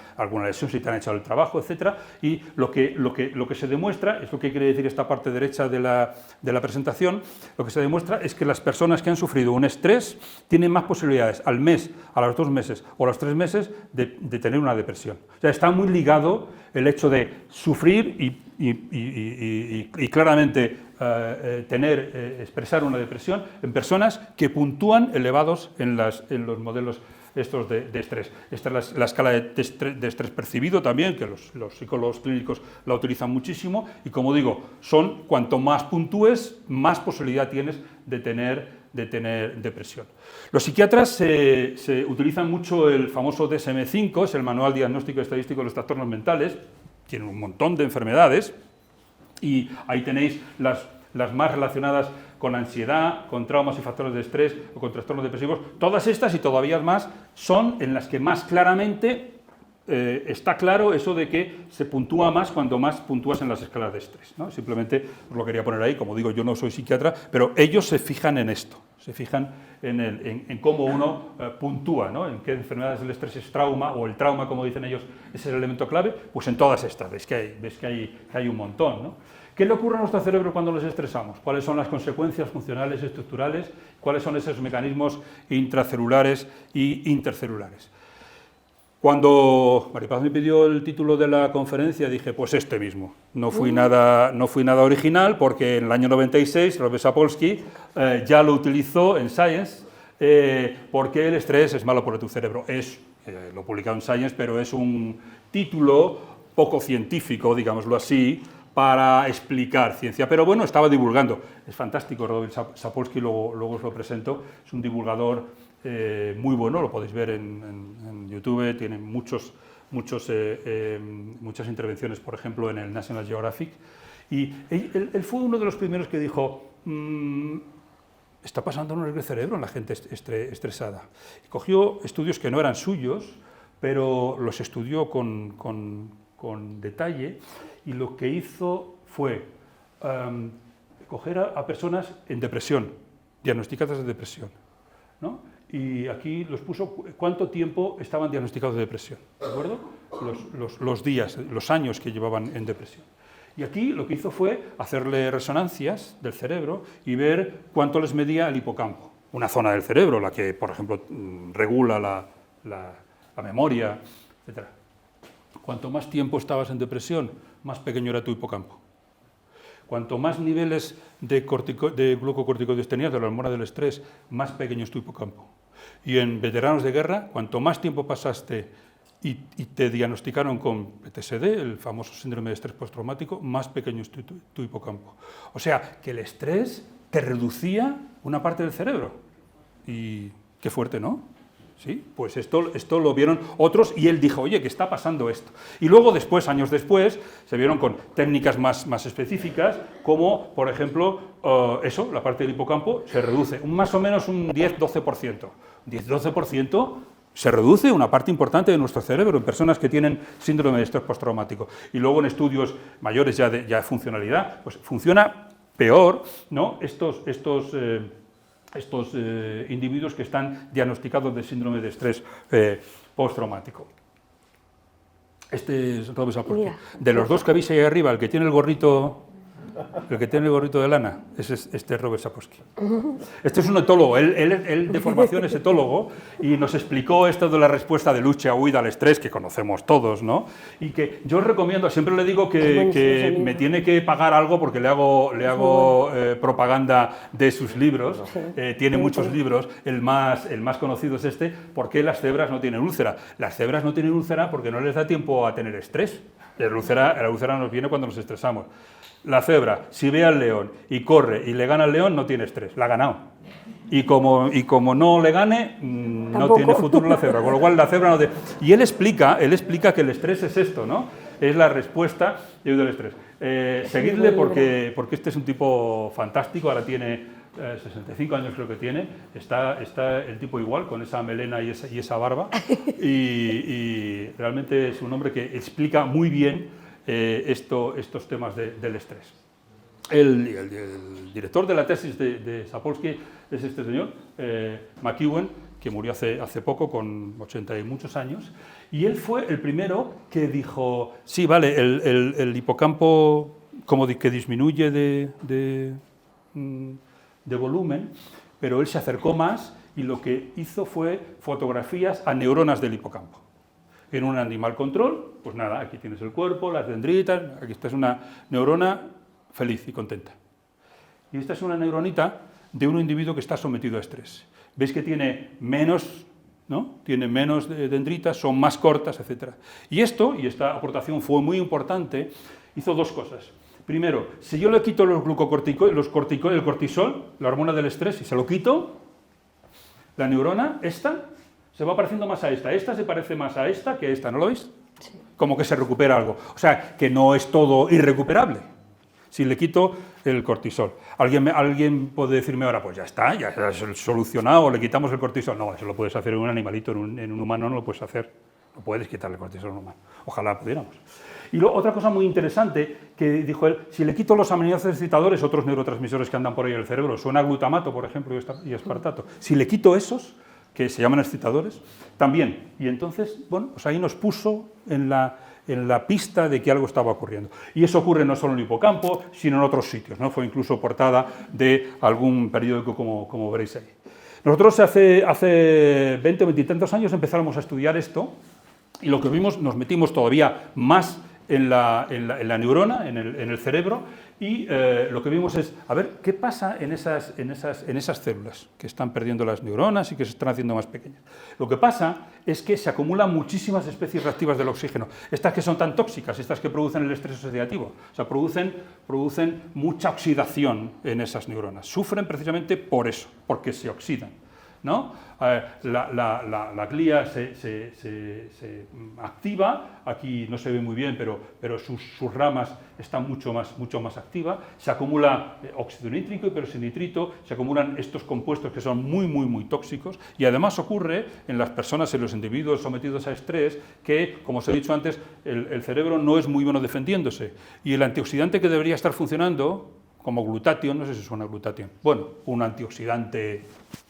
lesión, si te han echado el trabajo, etc. Y lo que se demuestra, es lo que quiere decir esta parte derecha de la presentación, lo que se demuestra es que las personas que han sufrido un estrés tienen más posibilidades al mes, a los 2 meses o a los 3 meses de tener una depresión. O sea, está muy ligado el hecho de sufrir y claramente expresar una depresión en personas que puntúan elevados en los modelos estos de estrés. Esta es la escala de estrés percibido también, que los psicólogos clínicos la utilizan muchísimo, y como digo, cuanto más puntúes, más posibilidad tienes de tener depresión. Los psiquiatras se utilizan mucho el famoso DSM-5, es el Manual Diagnóstico y Estadístico de los Trastornos Mentales, tiene un montón de enfermedades, y ahí tenéis las más relacionadas con ansiedad, con traumas y factores de estrés o con trastornos depresivos. Todas estas y todavía más son en las que más claramente está claro eso de que se puntúa más cuando más puntúas en las escalas de estrés, ¿no? Simplemente os lo quería poner ahí, como digo, yo no soy psiquiatra, pero ellos se fijan en esto, se fijan en cómo uno puntúa, ¿no? En qué enfermedades del estrés es trauma, o el trauma, como dicen ellos, es el elemento clave. Pues en todas estas, ves que hay un montón, ¿no? ¿Qué le ocurre a nuestro cerebro cuando nos estresamos? ¿Cuáles son las consecuencias funcionales y estructurales? ¿Cuáles son esos mecanismos intracelulares y intercelulares? Cuando Maripaz me pidió el título de la conferencia, dije, pues este mismo. No fui nada original, porque en el año 96 Robert Sapolsky ya lo utilizó en Science, porque el estrés es malo para tu cerebro. Lo publicado en Science, pero es un título poco científico, digámoslo así, para explicar ciencia. Pero bueno, estaba divulgando. Es fantástico, Robert Sapolsky, luego os lo presento, es un divulgador muy bueno, lo podéis ver en YouTube, tiene muchas intervenciones, por ejemplo, en el National Geographic, y él fue uno de los primeros que dijo, está pasando en el cerebro en la gente estresada. Y cogió estudios que no eran suyos, pero los estudió con detalle, y lo que hizo fue coger a personas en depresión, diagnosticadas de depresión, ¿no? Y aquí los puso cuánto tiempo estaban diagnosticados de depresión, ¿de acuerdo? Los días, los años que llevaban en depresión. Y aquí lo que hizo fue hacerle resonancias del cerebro y ver cuánto les medía el hipocampo, una zona del cerebro, la que, por ejemplo, regula la memoria, etc. Cuanto más tiempo estabas en depresión, más pequeño era tu hipocampo. Cuanto más niveles de glucocorticoides tenías, de la hormona del estrés, más pequeño es tu hipocampo. Y en veteranos de guerra, cuanto más tiempo pasaste y te diagnosticaron con PTSD, el famoso síndrome de estrés postraumático, más pequeño es tu hipocampo. O sea, que el estrés te reducía una parte del cerebro. Y qué fuerte, ¿no? ¿Sí? Pues esto lo vieron otros, y él dijo, oye, ¿qué está pasando esto? Y luego después, años después, se vieron con técnicas más específicas, como, por ejemplo, la parte del hipocampo se reduce más o menos un 10-12%. 10-12% se reduce una parte importante de nuestro cerebro en personas que tienen síndrome de estrés postraumático. Y luego en estudios mayores ya de funcionalidad, pues funciona peor, ¿no? Estos individuos que están diagnosticados de síndrome de estrés postraumático. Este es Robert Sapolsky. De los dos que veis ahí arriba, el que tiene el gorrito de lana, este es Robert Sapolsky. Este es un etólogo, él de formación es etólogo, y nos explicó esto de la respuesta de lucha, huida al estrés, que conocemos todos, ¿no? Y que yo os recomiendo, siempre le digo que me tiene que pagar algo porque le hago propaganda de sus libros. Tiene muchos libros, el más conocido es este, ¿Por qué las cebras no tienen úlcera? Las cebras no tienen úlcera porque no les da tiempo a tener estrés. La úlcera nos viene cuando nos estresamos. La cebra, si ve al león y corre y le gana al león, no tiene estrés, la ha ganado. Y como no le gane, no tiene futuro la cebra, con lo cual la cebra no tiene... Y él explica que el estrés es esto, ¿no? es la respuesta de huir del estrés. Seguidle porque este es un tipo fantástico, ahora tiene 65 años creo que tiene, está el tipo igual, con esa melena y esa barba, y realmente es un hombre que explica muy bien estos temas del estrés. El director de la tesis de Sapolsky es este señor, McEwen, que murió hace poco, con 80 y muchos años, y él fue el primero que dijo, sí, vale, el hipocampo como que disminuye de volumen, pero él se acercó más y lo que hizo fue fotografías a neuronas del hipocampo. En un animal control, pues nada, aquí tienes el cuerpo, las dendritas, aquí esta es una neurona feliz y contenta. Y esta es una neuronita de un individuo que está sometido a estrés. Veis que tiene menos, ¿no? Tiene menos dendritas, son más cortas, etc. Y esta aportación fue muy importante, hizo dos cosas. Primero, si yo le quito el cortisol, la hormona del estrés, y se lo quito, la neurona, esta, se va pareciendo más a esta. Esta se parece más a esta que a esta, ¿no lo veis? Sí. Como que se recupera algo. O sea, que no es todo irrecuperable. Si le quito el cortisol. Alguien puede decirme ahora, pues ya está, ya es solucionado, le quitamos el cortisol. No, eso lo puedes hacer en un animalito, en un humano no lo puedes hacer. No puedes quitarle cortisol a un humano. Ojalá pudiéramos. Y otra cosa muy interesante que dijo él, si le quito los aminoácidos excitadores, otros neurotransmisores que andan por ahí en el cerebro, suena glutamato, por ejemplo, y aspartato, si le quito esos, que se llaman excitadores, también. Y entonces, bueno, pues ahí nos puso en la pista de que algo estaba ocurriendo. Y eso ocurre no solo en el hipocampo, sino en otros sitios, ¿no? Fue incluso portada de algún periódico, como veréis ahí. Nosotros hace 20 o 20 y tantos años empezamos a estudiar esto, y lo que vimos, nos metimos todavía más en la neurona, en el cerebro, y lo que vimos es, a ver, ¿qué pasa en esas células que están perdiendo las neuronas y que se están haciendo más pequeñas? Lo que pasa es que se acumulan muchísimas especies reactivas del oxígeno, estas que son tan tóxicas, estas que producen el estrés oxidativo, o sea, producen mucha oxidación en esas neuronas, sufren precisamente por eso, porque se oxidan, ¿no? La glía se activa, aquí no se ve muy bien, pero sus ramas están mucho más activas, se acumula óxido nítrico y peroxinitrito, se acumulan estos compuestos que son muy tóxicos, y además ocurre en las personas, en los individuos sometidos a estrés, que, como os he dicho antes, el cerebro no es muy bueno defendiéndose, y el antioxidante que debería estar funcionando, como glutatión, no sé si suena glutatión, bueno, un antioxidante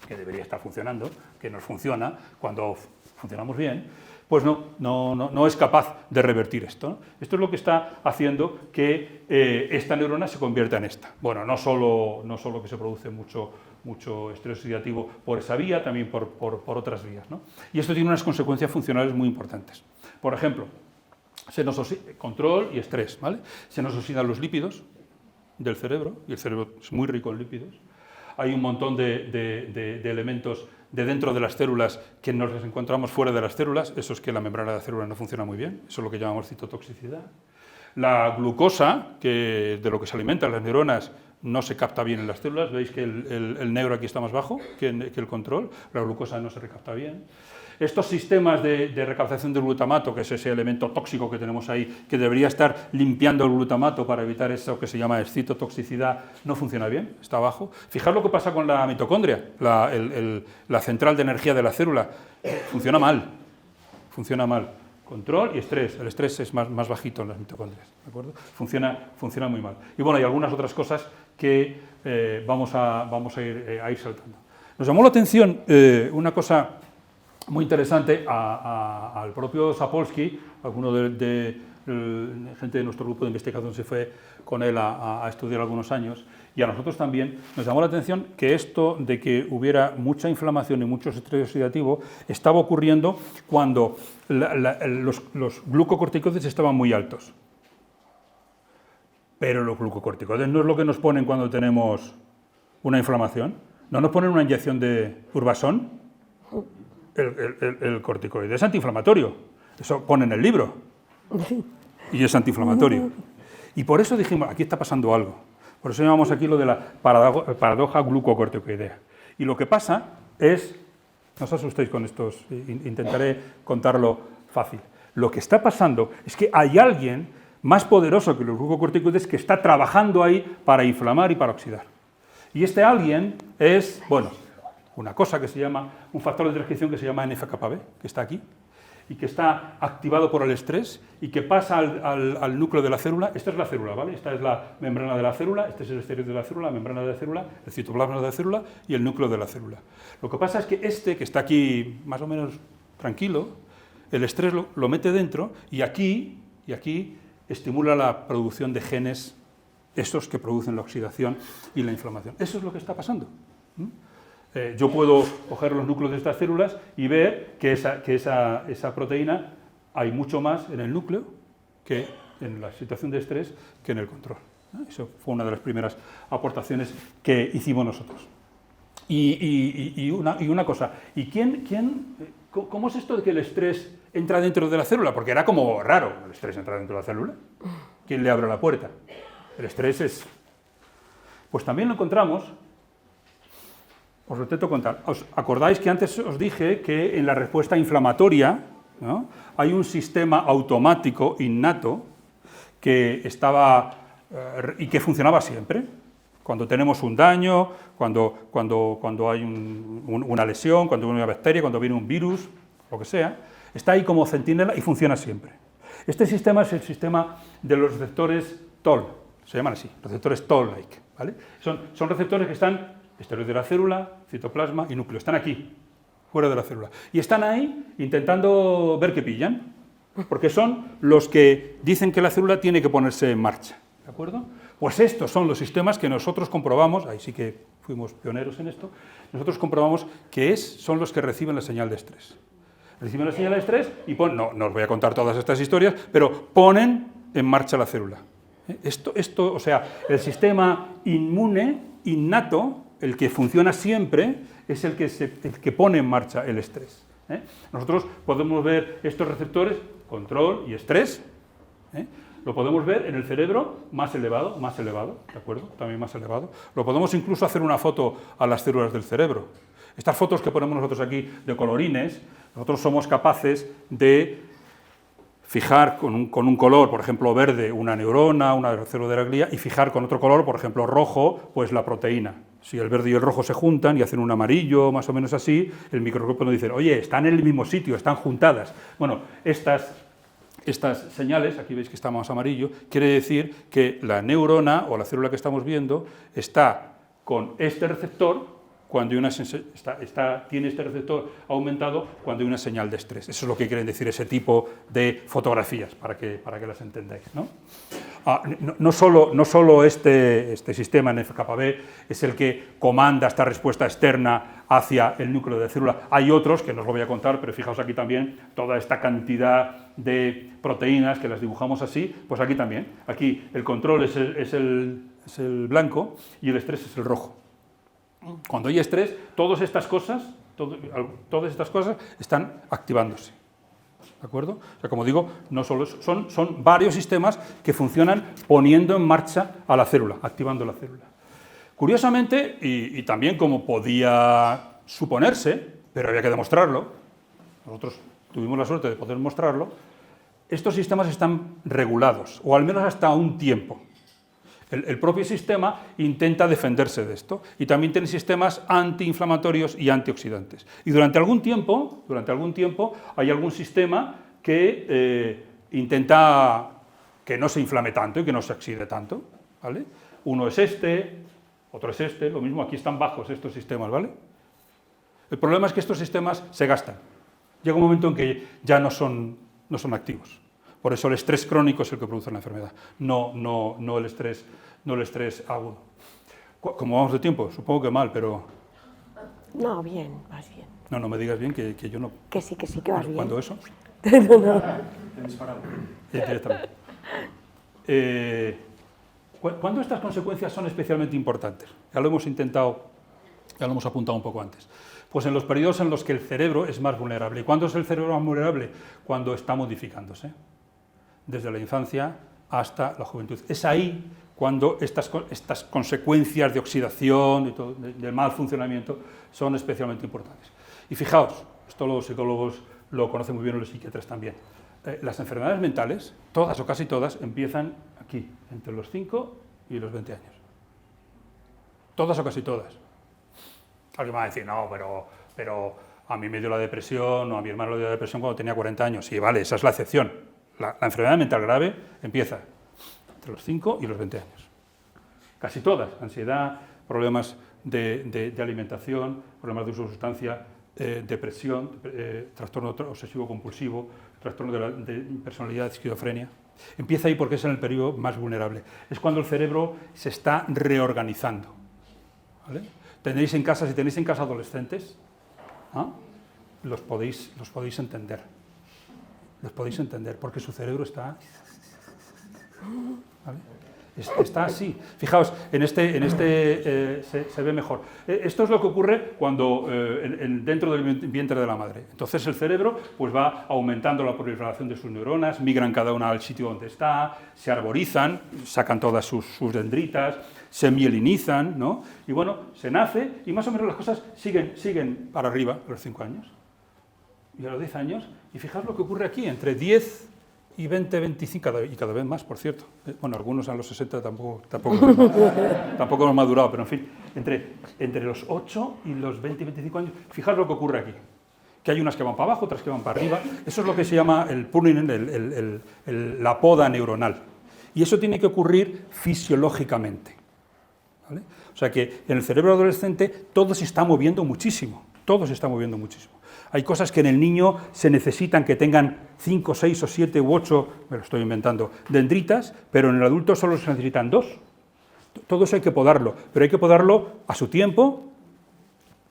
que debería estar funcionando, que nos funciona cuando funcionamos bien, pues no es capaz de revertir esto, ¿no? Esto es lo que está haciendo que esta neurona se convierta en esta. Bueno, no solo que se produce mucho estrés oxidativo por esa vía, también por otras vías, ¿no? Y esto tiene unas consecuencias funcionales muy importantes. Por ejemplo, control y estrés, ¿vale? Se nos oxidan los lípidos del cerebro, y el cerebro es muy rico en lípidos. Hay un montón de elementos de dentro de las células que nos los encontramos fuera de las células, eso es que la membrana de la célula no funciona muy bien, eso es lo que llamamos citotoxicidad. La glucosa, de lo que se alimentan las neuronas, no se capta bien en las células, veis que el negro aquí está más bajo que el control, la glucosa no se recapta bien. Estos sistemas de recaptación del glutamato, que es ese elemento tóxico que tenemos ahí, que debería estar limpiando el glutamato para evitar eso que se llama excitotoxicidad, no funciona bien, está abajo. Fijaos lo que pasa con la mitocondria, la central de energía de la célula, funciona mal. Control y estrés. El estrés es más bajito en las mitocondrias, ¿de acuerdo? Funciona muy mal. Y bueno, hay algunas otras cosas que vamos a ir saltando. Nos llamó la atención una cosa muy interesante al propio Sapolsky, alguno de gente de nuestro grupo de investigación se fue con él a estudiar algunos años, y a nosotros también nos llamó la atención que esto de que hubiera mucha inflamación y mucho estrés oxidativo estaba ocurriendo cuando los glucocorticoides estaban muy altos. Pero los glucocorticoides no es lo que nos ponen cuando tenemos una inflamación, no nos ponen una inyección de Urbasón. El corticoide es antiinflamatorio, eso pone en el libro, y es antiinflamatorio. Y por eso dijimos, aquí está pasando algo. Por eso llamamos aquí lo de la paradoja glucocorticoidea. Y lo que pasa es, no os asustéis con estos, intentaré contarlo fácil. lo que está pasando es que hay alguien más poderoso que los glucocorticoides que está trabajando ahí para inflamar y para oxidar. Y este alguien es, bueno, una cosa que se llama, un factor de transcripción que se llama NF-κB, que está aquí, y que está activado por el estrés y que pasa al núcleo de la célula. Esta es la célula, ¿vale? Esta es la membrana de la célula, este es el exterior de la célula, la membrana de la célula, el citoplasma de la célula y el núcleo de la célula. Lo que pasa es que este, que está aquí más o menos tranquilo, el estrés lo mete dentro y aquí estimula la producción de genes, esos que producen la oxidación y la inflamación. Eso es lo que está pasando. Yo puedo coger los núcleos de estas células y ver que esa proteína hay mucho más en el núcleo que en la situación de estrés que en el control. Eso fue una de las primeras aportaciones que hicimos nosotros. Y una cosa, ¿cómo es esto de que el estrés entra dentro de la célula? Porque era como raro, el estrés entra dentro de la célula. ¿Quién le abre la puerta? El estrés es... Pues también lo encontramos. Os lo intento contar. ¿Os acordáis que antes os dije que en la respuesta inflamatoria, ¿no?, hay un sistema automático innato que estaba y que funcionaba siempre? Cuando tenemos un daño, cuando hay una lesión, cuando viene una bacteria, cuando viene un virus, lo que sea, está ahí como centinela y funciona siempre. Este sistema es el sistema de los receptores Toll, se llaman así, receptores Toll-like, ¿vale? Son receptores que están exterior de la célula, citoplasma y núcleo. Están aquí, fuera de la célula. Y están ahí intentando ver qué pillan, porque son los que dicen que la célula tiene que ponerse en marcha. ¿De acuerdo? Pues estos son los sistemas que nosotros comprobamos, ahí sí que fuimos pioneros en esto, nosotros comprobamos que son los que reciben la señal de estrés. Reciben la señal de estrés y no os voy a contar todas estas historias, pero ponen en marcha la célula. O sea, el sistema inmune, innato, el que funciona siempre, es el que pone en marcha el estrés. Nosotros podemos ver estos receptores, control y estrés, lo podemos ver en el cerebro más elevado, ¿de acuerdo? También más elevado. Lo podemos incluso hacer una foto a las células del cerebro. Estas fotos que ponemos nosotros aquí de colorines, nosotros somos capaces de fijar con un color, por ejemplo, verde, una neurona, una célula de la glía, y fijar con otro color, por ejemplo, rojo, pues la proteína. Si el verde y el rojo se juntan y hacen un amarillo, más o menos así, el microscopio nos dice, oye, están en el mismo sitio, están juntadas. Bueno, estas señales, aquí veis que está más amarillo, quiere decir que la neurona o la célula que estamos viendo está con este receptor cuando tiene este receptor aumentado cuando hay una señal de estrés. Eso es lo que quieren decir ese tipo de fotografías, para que las entendáis, ¿no? No solo este sistema NF-κB es el que comanda esta respuesta externa hacia el núcleo de la célula. Hay otros, que no os lo voy a contar, pero fijaos aquí también toda esta cantidad de proteínas que las dibujamos así, pues aquí también. Aquí el control es el blanco y el estrés es el rojo. Cuando hay estrés, todas estas cosas están activándose. ¿De acuerdo? O sea, como digo, no solo eso, son varios sistemas que funcionan poniendo en marcha a la célula, activando la célula. Curiosamente, y también como podía suponerse, pero había que demostrarlo, nosotros tuvimos la suerte de poder mostrarlo, estos sistemas están regulados, o al menos hasta un tiempo. El propio sistema intenta defenderse de esto y también tiene sistemas antiinflamatorios y antioxidantes. Y durante algún tiempo hay algún sistema que intenta que no se inflame tanto y que no se oxide tanto, ¿vale? Uno es este, otro es este, lo mismo, aquí están bajos estos sistemas, ¿vale? El problema es que estos sistemas se gastan. Llega un momento en que ya no son activos. Por eso el estrés crónico es el que produce la enfermedad, no el estrés agudo. ¿Cómo vamos de tiempo? Supongo que mal, pero... No, bien, vas bien. No me digas bien, que yo no... Que sí, que vas bien. ¿Cuándo eso? No. Directamente. ¿Cuándo estas consecuencias son especialmente importantes? Ya lo hemos apuntado un poco antes. Pues en los periodos en los que el cerebro es más vulnerable. ¿Y cuándo es el cerebro más vulnerable? Cuando está modificándose. Desde la infancia hasta la juventud. Es ahí cuando estas consecuencias de oxidación, de mal funcionamiento, son especialmente importantes. Y fijaos, esto los psicólogos lo conocen muy bien, los psiquiatras también. las enfermedades mentales, todas o casi todas, empiezan aquí, entre los 5 y los 20 años. Todas o casi todas. Alguien me va a decir, no, pero a mí me dio la depresión, o a mi hermano le dio la depresión cuando tenía 40 años. Sí, vale, esa es la excepción. La enfermedad mental grave empieza entre los 5 y los 20 años. Casi todas, ansiedad, problemas de alimentación, problemas de uso de sustancia, depresión, trastorno obsesivo-compulsivo, trastorno de personalidad, esquizofrenia. Empieza ahí porque es en el periodo más vulnerable. Es cuando el cerebro se está reorganizando. ¿Vale? Tenéis en casa, si tenéis en casa adolescentes, ¿ah? los podéis entender. Los podéis entender porque su cerebro está... ¿vale? Está así. Fijaos, en este se ve mejor. Esto es lo que ocurre cuando dentro del vientre de la madre. Entonces el cerebro pues, va aumentando la proliferación de sus neuronas, migran cada una al sitio donde está, se arborizan, sacan todas sus dendritas, se mielinizan, ¿no? Y bueno, se nace y más o menos las cosas siguen para arriba a los 5 años. Y a los 10 años, y fijaos lo que ocurre aquí, entre 10 y 20, 25, y cada vez más, por cierto. Bueno, algunos a los 60 tampoco hemos madurado, pero en fin, entre los 8 y los 20 y 25 años, fijaos lo que ocurre aquí. Que hay unas que van para abajo, otras que van para arriba. Eso es lo que se llama el pruning, la poda neuronal. Y eso tiene que ocurrir fisiológicamente. ¿Vale? O sea que en el cerebro adolescente todo se está moviendo muchísimo. Todo se está moviendo muchísimo. Hay cosas que en el niño se necesitan que tengan 5, 6 o 7 u 8, me lo estoy inventando, dendritas, pero en el adulto solo se necesitan 2. Todo eso hay que podarlo, pero hay que podarlo a su tiempo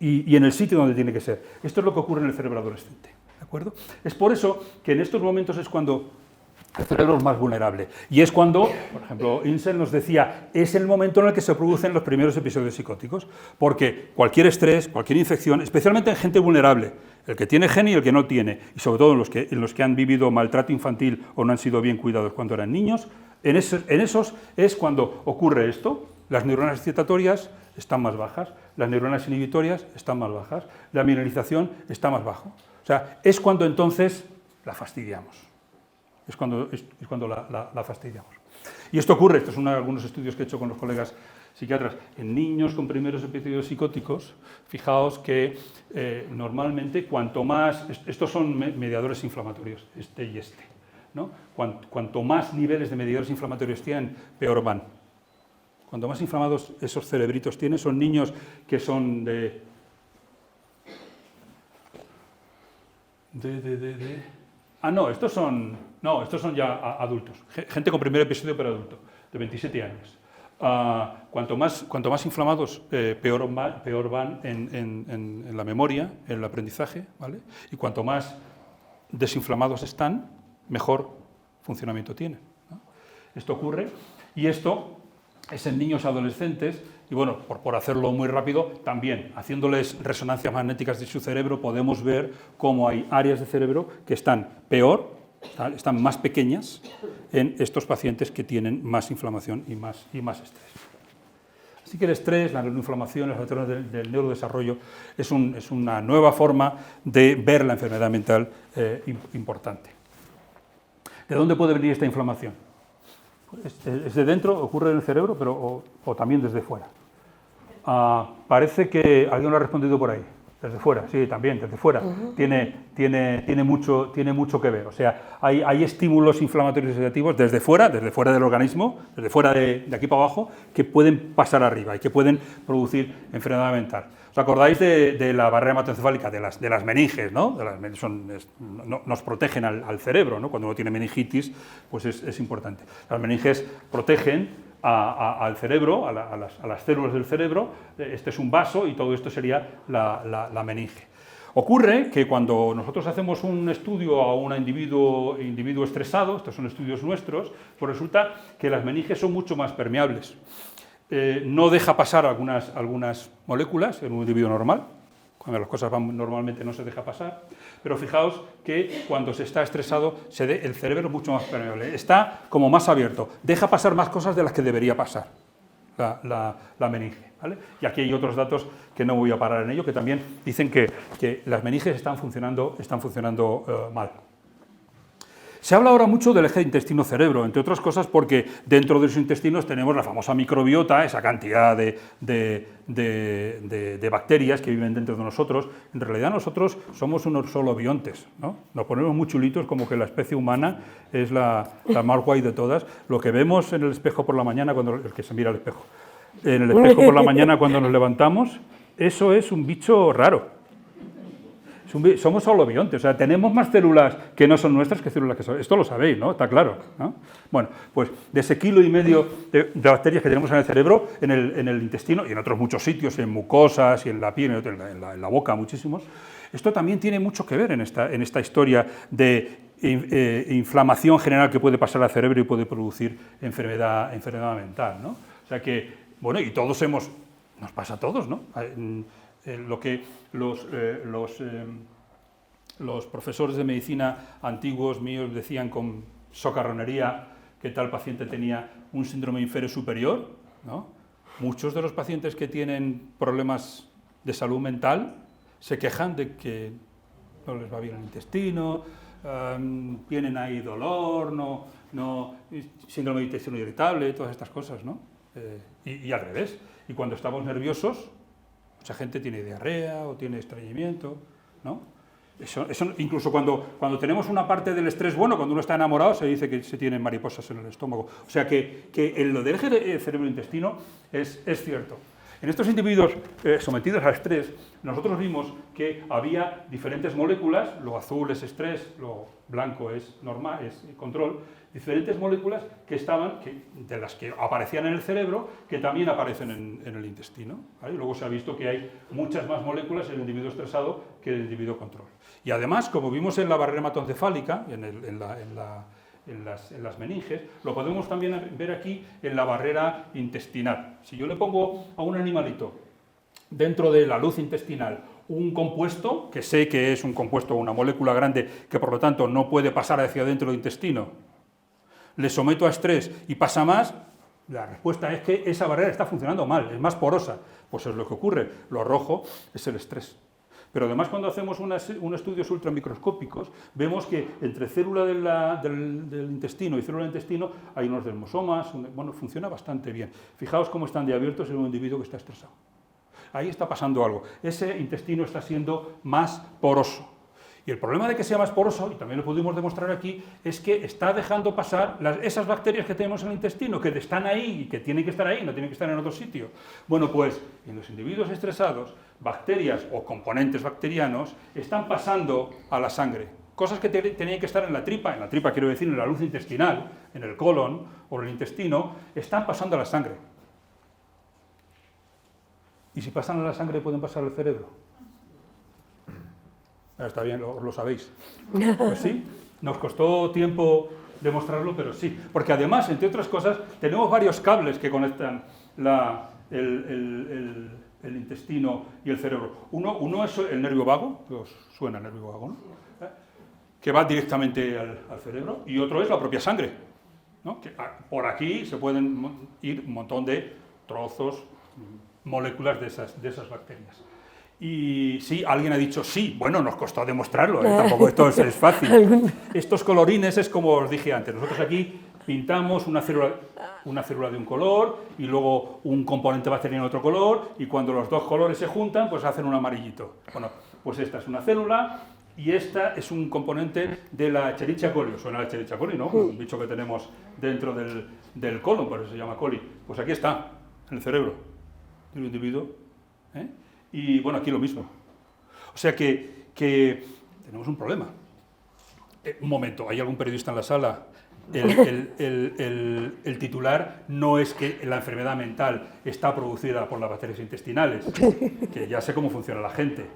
y en el sitio donde tiene que ser. Esto es lo que ocurre en el cerebro adolescente, ¿de acuerdo? Es por eso que en estos momentos es cuando el cerebro es más vulnerable. Y es cuando, por ejemplo, Insel nos decía, es el momento en el que se producen los primeros episodios psicóticos, porque cualquier estrés, cualquier infección, especialmente en gente vulnerable, el que tiene gen y el que no tiene, y sobre todo en los que han vivido maltrato infantil o no han sido bien cuidados cuando eran niños, en esos es cuando ocurre esto. Las neuronas excitatorias están más bajas, las neuronas inhibitorias están más bajas, la mielinización está más bajo. O sea, es cuando entonces la fastidiamos. Es cuando la fastidiamos. Y esto ocurre, estos son algunos estudios que he hecho con los colegas psiquiatras, en niños con primeros episodios psicóticos. Fijaos que normalmente cuanto más, estos son mediadores inflamatorios, este y este, ¿no? Cuanto más niveles de mediadores inflamatorios tienen, peor van. Cuanto más inflamados esos cerebritos tienen, son niños que son no, estos son ya adultos, gente con primer episodio pero adulto, de 27 años. Cuanto más inflamados, peor van en la memoria, en el aprendizaje, ¿vale? Y cuanto más desinflamados están, mejor funcionamiento tienen, ¿no? Esto ocurre, y esto es en niños adolescentes. Y bueno, por hacerlo muy rápido, también haciéndoles resonancias magnéticas de su cerebro podemos ver cómo hay áreas de cerebro que están peor, están más pequeñas en estos pacientes que tienen más inflamación y más estrés. Así que el estrés, la neuroinflamación, los patrones del neurodesarrollo es una nueva forma de ver la enfermedad mental importante. ¿De dónde puede venir esta inflamación? Es de dentro, ocurre en el cerebro, pero o también desde fuera. Parece que alguien lo ha respondido por ahí. Desde fuera, sí, también, desde fuera. Tiene mucho que ver. O sea, hay estímulos inflamatorios y oxidativos desde fuera del organismo, desde fuera de aquí para abajo, que pueden pasar arriba y que pueden producir enfermedad mental. ¿Os acordáis de la barrera hematoencefálica, de las meninges, ¿no? Nos protegen al cerebro, ¿no? Cuando uno tiene meningitis, pues es importante. Las meninges protegen al cerebro, a las células del cerebro. Este es un vaso y todo esto sería la meninge. Ocurre que cuando nosotros hacemos un estudio a un individuo estresado, estos son estudios nuestros, pues resulta que las meninges son mucho más permeables. No deja pasar algunas moléculas en un individuo normal. Cuando las cosas van normalmente no se deja pasar, pero fijaos que cuando se está estresado el cerebro es mucho más permeable, está como más abierto, deja pasar más cosas de las que debería pasar la meninge, ¿vale? Y aquí hay otros datos que no voy a parar en ello, que también dicen que las meninges están funcionando mal. Se habla ahora mucho del eje intestino-cerebro, entre otras cosas porque dentro de los intestinos tenemos la famosa microbiota, esa cantidad de bacterias que viven dentro de nosotros. En realidad nosotros somos unos solo biontes, ¿no? Nos ponemos muy chulitos como que la especie humana es la más guay de todas. Lo que vemos en el espejo por la mañana, cuando el que se mira al espejo, en el espejo por la mañana cuando nos levantamos, eso es un bicho raro. Somos solo biontes, o sea, tenemos más células que no son nuestras que células que son. Esto lo sabéis, ¿no? Está claro, ¿no? Bueno, pues de ese 1,5 kilos de bacterias que tenemos en el cerebro, en el intestino y en otros muchos sitios, en mucosas y en la piel, en la boca, muchísimos, esto también tiene mucho que ver en esta historia de inflamación general que puede pasar al cerebro y puede producir enfermedad mental, ¿no? O sea que, bueno, y todos nos pasa a todos, ¿no? Lo que los profesores de medicina antiguos míos decían con socarronería que tal paciente tenía un síndrome inferior superior, ¿no? Muchos de los pacientes que tienen problemas de salud mental se quejan de que no les va bien el intestino, tienen ahí dolor, síndrome de intestino irritable, todas estas cosas, ¿no? Y al revés. Y cuando estamos nerviosos, mucha gente tiene diarrea o tiene estreñimiento, ¿no? Eso incluso cuando tenemos una parte del estrés, bueno, cuando uno está enamorado se dice que se tienen mariposas en el estómago. O sea que lo del eje cerebro-intestino es cierto. En estos individuos sometidos al estrés, nosotros vimos que había diferentes moléculas, lo azul es estrés, lo blanco es normal, es control, diferentes moléculas de las que aparecían en el cerebro, que también aparecen en el intestino, ¿vale? Luego se ha visto que hay muchas más moléculas en el individuo estresado que en el individuo control. Y además, como vimos en la barrera hematoencefálica, en las meninges, lo podemos también ver aquí en la barrera intestinal. Si yo le pongo a un animalito dentro de la luz intestinal un compuesto, que sé que es un compuesto, una molécula grande, que por lo tanto no puede pasar hacia adentro del intestino, le someto a estrés y pasa más, la respuesta es que esa barrera está funcionando mal, es más porosa. Pues es lo que ocurre, lo rojo es el estrés. Pero además cuando hacemos unos estudios ultramicroscópicos, vemos que entre célula del intestino y célula del intestino hay unos dermosomas, bueno, funciona bastante bien. Fijaos cómo están de abiertos en un individuo que está estresado. Ahí está pasando algo, ese intestino está siendo más poroso. Y el problema de que sea más poroso, y también lo pudimos demostrar aquí, es que está dejando pasar esas bacterias que tenemos en el intestino, que están ahí y que tienen que estar ahí, no tienen que estar en otro sitio. Bueno, pues en los individuos estresados, bacterias o componentes bacterianos están pasando a la sangre. Cosas que tenían que estar en la tripa quiero decir en la luz intestinal, en el colon o en el intestino, están pasando a la sangre. Y si pasan a la sangre, pueden pasar al cerebro. Está bien, lo sabéis. Pues sí, nos costó tiempo demostrarlo, pero sí. Porque además, entre otras cosas, tenemos varios cables que conectan el intestino y el cerebro. Uno es el nervio vago, que os suena el nervio vago, ¿no? Que va directamente al cerebro, y otro es la propia sangre, ¿no? Que por aquí se pueden ir un montón de trozos, moléculas de esas bacterias. Y sí, alguien ha dicho sí, bueno, nos costó demostrarlo, tampoco esto es fácil. Estos colorines es como os dije antes, nosotros aquí pintamos una célula de un color y luego un componente bacteriano de otro color, y cuando los dos colores se juntan, pues hacen un amarillito. Bueno, pues esta es una célula y esta es un componente de la Escherichia coli. Suena la Escherichia coli, ¿no? Un bicho que tenemos dentro del colon, por eso se llama coli. Pues aquí está, en el cerebro del individuo, ¿eh? Y bueno, aquí lo mismo. O sea que tenemos un problema. Un momento, ¿hay algún periodista en la sala? El titular no es que la enfermedad mental está producida por las bacterias intestinales, que ya sé cómo funciona la gente.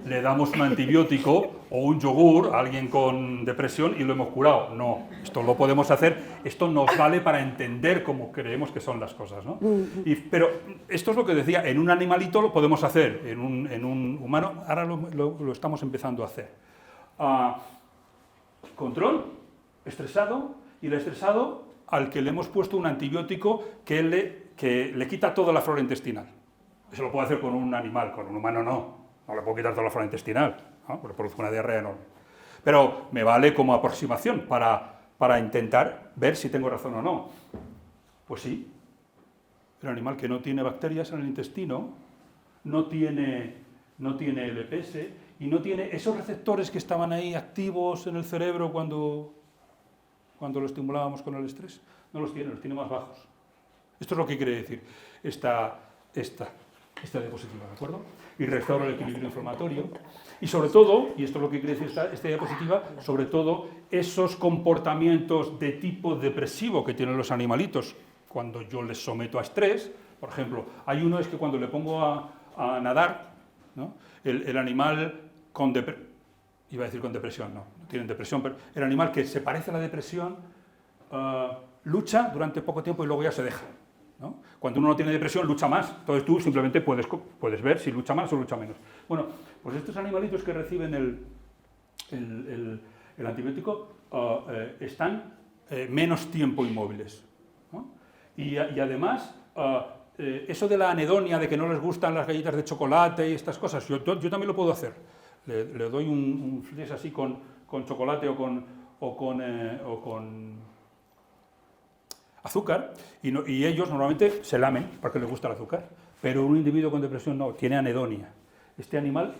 Le damos un antibiótico o un yogur a alguien con depresión y lo hemos curado. No, esto lo podemos hacer, esto nos vale para entender cómo creemos que son las cosas, ¿no? Pero esto es lo que decía, en un animalito lo podemos hacer, en un humano ahora lo estamos empezando a hacer. Control, estresado, y el estresado al que le hemos puesto un antibiótico que le quita toda la flora intestinal. Eso lo puede hacer con un animal, con un humano no le puedo quitar toda la flora intestinal, ¿no? Porque produce una diarrea enorme. Pero me vale como aproximación para intentar ver si tengo razón o no. Pues sí, el animal que no tiene bacterias en el intestino, no tiene LPS y no tiene esos receptores que estaban ahí activos en el cerebro cuando lo estimulábamos con el estrés, no los tiene más bajos. Esto es lo que quiere decir esta diapositiva, ¿de acuerdo? Y restaura el equilibrio inflamatorio. Y sobre todo, y esto es lo que quiere decir esta diapositiva, sobre todo esos comportamientos de tipo depresivo que tienen los animalitos cuando yo les someto a estrés. Por ejemplo, hay uno es que cuando le pongo a nadar, ¿no? El animal con depresión, iba a decir con depresión, no tienen depresión, pero el animal que se parece a la depresión lucha durante poco tiempo y luego ya se deja, ¿no? Cuando uno no tiene depresión, lucha más. Entonces tú simplemente puedes ver si lucha más o lucha menos. Bueno, pues estos animalitos que reciben el antibiótico están menos tiempo inmóviles, ¿no? Y además, eso de la anedonia, de que no les gustan las galletas de chocolate y estas cosas, yo también lo puedo hacer. Le doy un flies así con chocolate o con azúcar, y ellos normalmente se lamen porque les gusta el azúcar, pero un individuo con depresión no, tiene anedonia. Este animal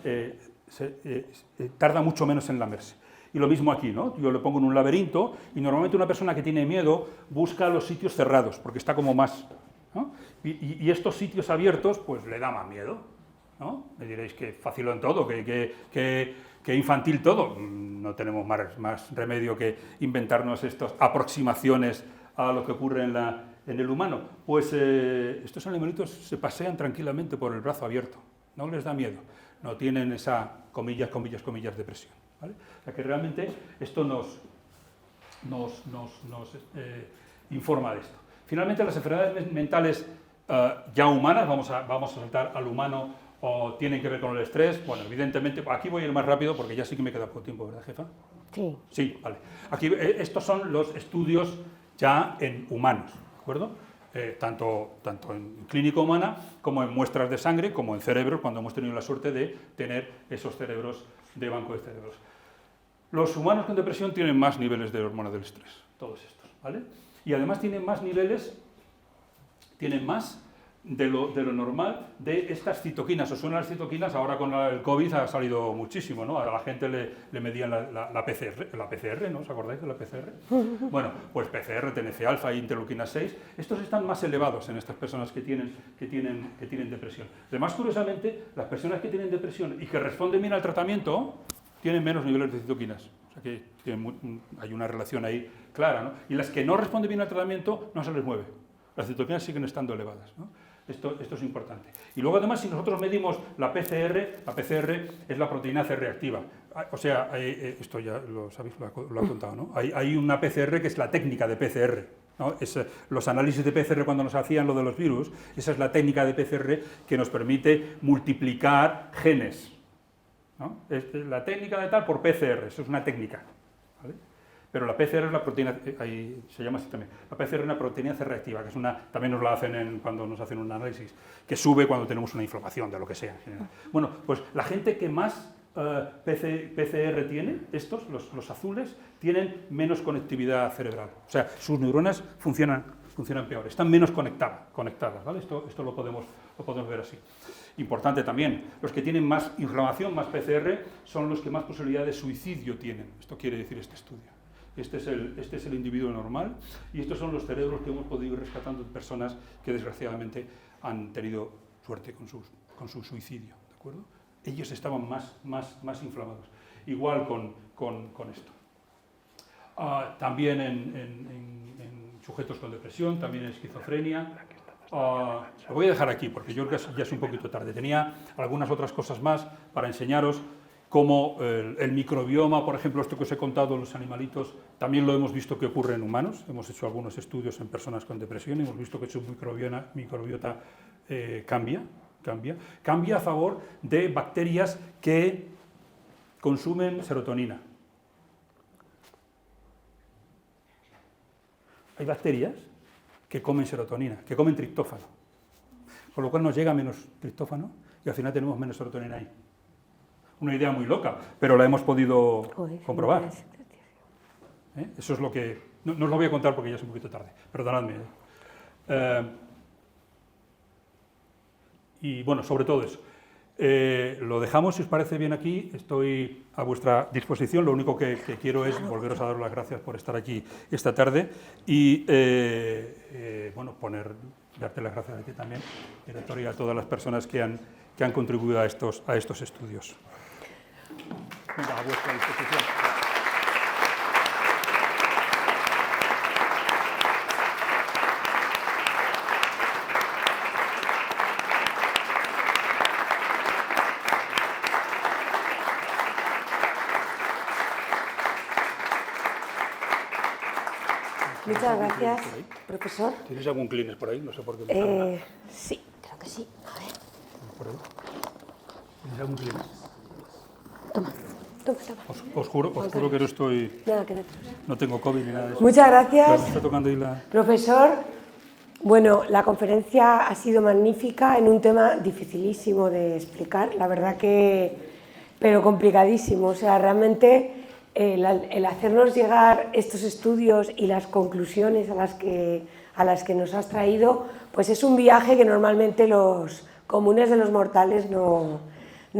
tarda mucho menos en lamerse. Y lo mismo aquí, ¿no? Yo le pongo en un laberinto y normalmente una persona que tiene miedo busca los sitios cerrados porque está como más, ¿no? Y estos sitios abiertos pues le da más miedo, ¿no? Me diréis que fácil en todo, que infantil todo. No tenemos más remedio que inventarnos estas aproximaciones a lo que ocurre en el humano. Pues estos animalitos se pasean tranquilamente por el brazo abierto, no les da miedo, no tienen esa, comillas, depresión, ¿vale? O sea que realmente esto nos informa de esto. Finalmente, las enfermedades mentales ya humanas, vamos a saltar al humano, o tienen que ver con el estrés. Bueno, evidentemente, aquí voy a ir más rápido porque ya sí que me queda poco tiempo, ¿verdad, jefa? Sí. Sí, vale. Aquí, estos son los estudios ya en humanos, ¿de acuerdo? Tanto en clínica humana como en muestras de sangre, como en cerebros, cuando hemos tenido la suerte de tener esos cerebros de banco de cerebros. Los humanos con depresión tienen más niveles de hormona del estrés, todos estos, ¿vale? Y además tienen más niveles, tienen más de lo normal de estas citoquinas. ¿Os suenan las citoquinas? Ahora con el COVID ha salido muchísimo, ¿no? Ahora la gente le medían la PCR, ¿no? ¿Os acordáis de la PCR? Bueno, pues PCR, TNF-alfa e interleuquina 6, estos están más elevados en estas personas que tienen depresión. Además, curiosamente, las personas que tienen depresión y que responden bien al tratamiento tienen menos niveles de citoquinas. O sea que hay una relación ahí clara, ¿no? Y las que no responden bien al tratamiento no se les mueve. Las citoquinas siguen estando elevadas, ¿no? Esto es importante. Y luego, además, si nosotros medimos la PCR es la proteína C reactiva. O sea, esto ya lo sabéis, lo ha contado, ¿no? Hay una PCR que es la técnica de PCR, ¿no? Los análisis de PCR cuando nos hacían lo de los virus, esa es la técnica de PCR que nos permite multiplicar genes, ¿no? La técnica de tal por PCR, eso es una técnica, ¿vale? Pero la PCR es la proteína, ahí se llama así también, la PCR es una proteína C reactiva, que es también nos la hacen cuando nos hacen un análisis, que sube cuando tenemos una inflamación, de lo que sea en general. Bueno, pues la gente que más PCR tiene, estos, los azules, tienen menos conectividad cerebral. O sea, sus neuronas funcionan peor, están menos conectadas, ¿vale? Esto lo podemos ver así. Importante también, los que tienen más inflamación, más PCR, son los que más posibilidad de suicidio tienen. Esto quiere decir este estudio. Este es el individuo normal y estos son los cerebros que hemos podido ir rescatando de personas que desgraciadamente han tenido suerte con su suicidio, ¿de acuerdo? Ellos estaban más inflamados. Igual con esto. También en sujetos con depresión, también en esquizofrenia. Lo voy a dejar aquí porque yo creo que ya es un poquito tarde. Tenía algunas otras cosas más para enseñaros, como el microbioma, por ejemplo, esto que os he contado, los animalitos, también lo hemos visto que ocurre en humanos. Hemos hecho algunos estudios en personas con depresión y hemos visto que su microbiota cambia a favor de bacterias que consumen serotonina. Hay bacterias que comen serotonina, que comen triptófano, con lo cual nos llega menos triptófano y al final tenemos menos serotonina ahí. una idea muy loca, pero la hemos podido comprobar. Eso es lo que... No os lo voy a contar porque ya es un poquito tarde, perdonadme. Y bueno, sobre todo eso. Lo dejamos, si os parece bien aquí, estoy a vuestra disposición, lo único que quiero es volveros a dar las gracias por estar aquí esta tarde y, bueno, darte las gracias a ti también, director, y a todas las personas que han contribuido a estos estudios. Venga, a vuestra disposición. Muchas gracias, profesor. ¿Tienes algún Kleenex por ahí? No sé por qué. Sí, creo que sí. A ver. ¿Por ahí? ¿Tienes algún Kleenex? Toma. Os juro que no estoy... Nada, no tengo COVID ni nada de eso. Muchas gracias. Me está tocando ahí la... Profesor, bueno, la conferencia ha sido magnífica en un tema dificilísimo de explicar, la verdad que... pero complicadísimo, o sea, realmente... El hacernos llegar estos estudios y las conclusiones a las que nos has traído, pues es un viaje que normalmente los comunes de los mortales no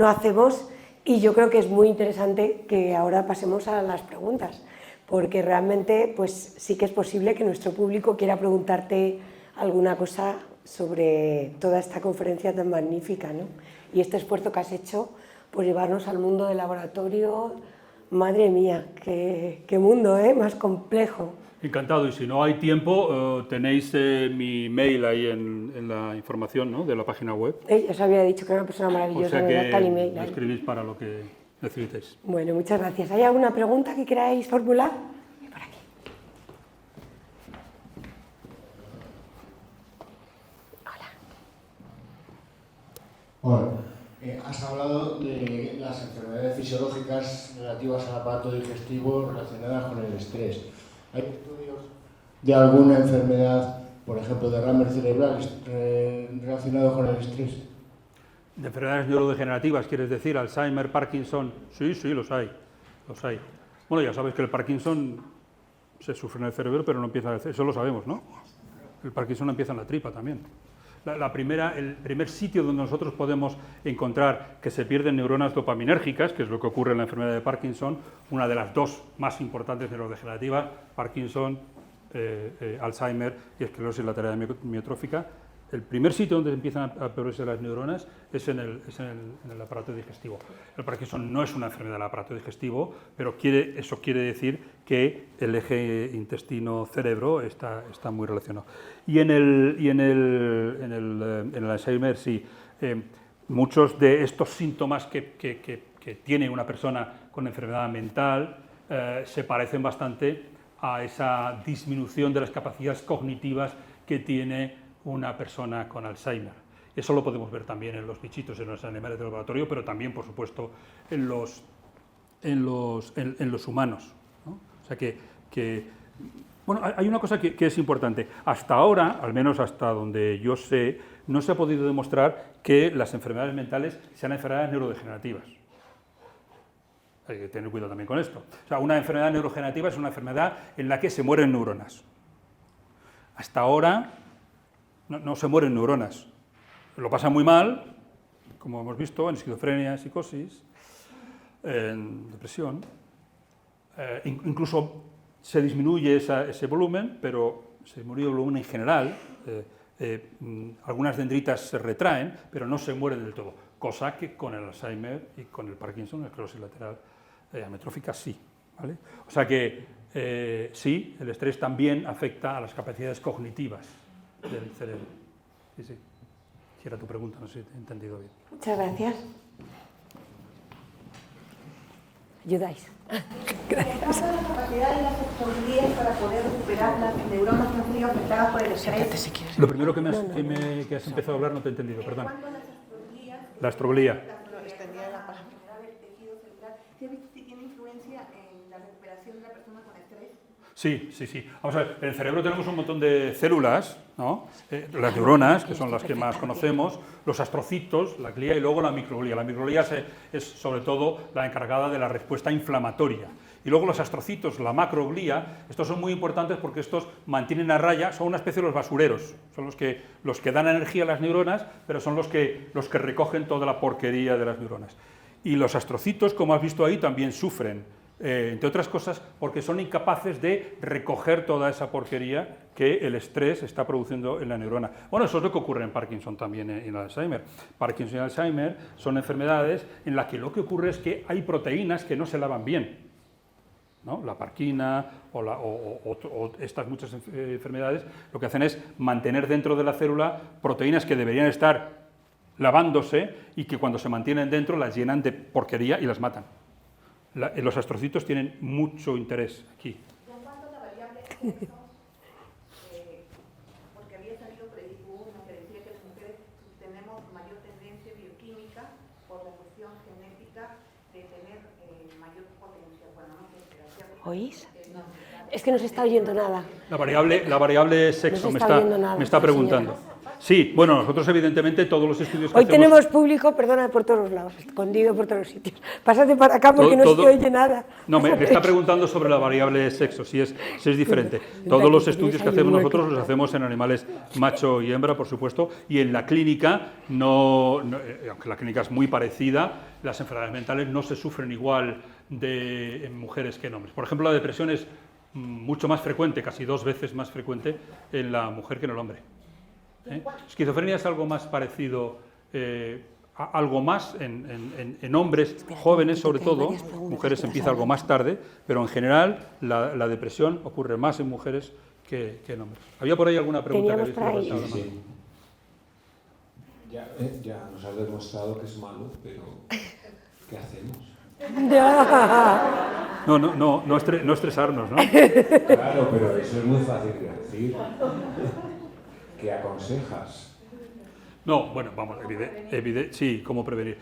hacemos, y yo creo que es muy interesante que ahora pasemos a las preguntas, porque realmente pues sí que es posible que nuestro público quiera preguntarte alguna cosa sobre toda esta conferencia tan magnífica, ¿no? Y este esfuerzo que has hecho por llevarnos al mundo del laboratorio. Madre mía, qué mundo, más complejo. Encantado, y si no hay tiempo, tenéis mi mail ahí en la información, ¿no?, de la página web. Ya os había dicho que era una persona maravillosa, o sea me da tal que email. me escribís para lo que necesitéis. Bueno, muchas gracias. ¿Hay alguna pregunta que queráis formular? Por aquí. Hola. Has hablado de las enfermedades fisiológicas relativas al aparato digestivo relacionadas con el estrés. ¿Hay estudios de alguna enfermedad, por ejemplo, derrame cerebral, relacionado con el estrés? ¿De enfermedades neurodegenerativas, quieres decir? Alzheimer, Parkinson. Sí, los hay. Bueno, ya sabes que el Parkinson se sufre en el cerebro, pero no empieza en el cerebro. Eso lo sabemos, ¿no? El Parkinson empieza en la tripa también. El primer sitio donde nosotros podemos encontrar que se pierden neuronas dopaminérgicas, que es lo que ocurre en la enfermedad de Parkinson, una de las dos más importantes neurodegenerativas, Parkinson, Alzheimer y esclerosis lateral amiotrófica. El primer sitio donde empiezan a perderse las neuronas es en el aparato digestivo. El Parkinson no es una enfermedad del aparato digestivo, pero eso quiere decir que el eje intestino-cerebro está muy relacionado. Y en el Alzheimer, sí, muchos de estos síntomas que tiene una persona con enfermedad mental se parecen bastante a esa disminución de las capacidades cognitivas que tiene una persona con Alzheimer. Eso lo podemos ver también en los bichitos, en los animales del laboratorio, pero también, por supuesto, en los humanos, ¿no? O sea bueno, hay una cosa que es importante. Hasta ahora, al menos hasta donde yo sé, no se ha podido demostrar que las enfermedades mentales sean enfermedades neurodegenerativas. Hay que tener cuidado también con esto. O sea, una enfermedad neurodegenerativa es una enfermedad en la que se mueren neuronas. Hasta ahora no se mueren neuronas. Lo pasan muy mal, como hemos visto, en esquizofrenia, psicosis, en depresión. Incluso se disminuye ese volumen, pero se disminuye el volumen en general. Algunas dendritas se retraen, pero no se mueren del todo. Cosa que con el Alzheimer y con el Parkinson, la esclerosis lateral amiotrófica, sí. ¿Vale? O sea que sí, el estrés también afecta a las capacidades cognitivas del cerebro. Sí. Si era tu pregunta, no sé si te he entendido bien. Muchas gracias. Ayudáis. Gracias. La capacidad de las estructuras para poder recuperar las neuronas que han sido afectadas por el estrés. Lo primero que has empezado a hablar no te he entendido, perdón. La astroglía. Si tiene influencia en la recuperación de la persona con estrés. Sí, sí, sí. Vamos a ver, en el cerebro tenemos un montón de células, ¿no? Las neuronas, que son las que más conocemos, los astrocitos, la glía y luego la microglía. La microglía es sobre todo la encargada de la respuesta inflamatoria. Y luego los astrocitos, la macroglía, estos son muy importantes porque estos mantienen a raya, son una especie de los basureros, son los que dan energía a las neuronas, pero son los que recogen toda la porquería de las neuronas. Y los astrocitos, como has visto ahí, también sufren. Entre otras cosas, porque son incapaces de recoger toda esa porquería que el estrés está produciendo en la neurona. Bueno, eso es lo que ocurre en Parkinson también y en Alzheimer. Parkinson y Alzheimer son enfermedades en las que lo que ocurre es que hay proteínas que no se lavan bien, ¿no? La parquina o estas muchas enfermedades lo que hacen es mantener dentro de la célula proteínas que deberían estar lavándose y que cuando se mantienen dentro las llenan de porquería y las matan. Los astrocitos tienen mucho interés aquí. En cuanto a la variable sexo, porque había salido uno que decía que las mujeres tenemos mayor tendencia bioquímica por la cuestión genética de tener mayor potencia. Bueno, no sé, ¿Oís? Es que no se está oyendo nada. La variable sexo no se está me está preguntando. Señora. Sí, bueno, nosotros evidentemente todos los estudios que Hoy hacemos... tenemos público, perdona, por todos los lados, escondido por todos los sitios. Pásate para acá porque no se oye nada. No, me está preguntando sobre la variable sexo, si es diferente. Todos los estudios que hacemos nosotros los hacemos en animales macho y hembra, por supuesto, y en la clínica, aunque la clínica es muy parecida, las enfermedades mentales no se sufren igual en mujeres que en hombres. Por ejemplo, la depresión es mucho más frecuente, casi 2 veces más frecuente en la mujer que en el hombre. Esquizofrenia es algo más parecido, algo más en hombres jóvenes, sobre todo, mujeres empieza algo más tarde, pero en general la depresión ocurre más en mujeres que en hombres. ¿Había por ahí alguna pregunta que habéis levantado? Sí. Ya nos has demostrado que es malo, pero ¿qué hacemos? No estresarnos, ¿no? Claro, pero eso es muy fácil de decir. ¿Qué aconsejas? No, bueno, vamos, sí, ¿cómo prevenir?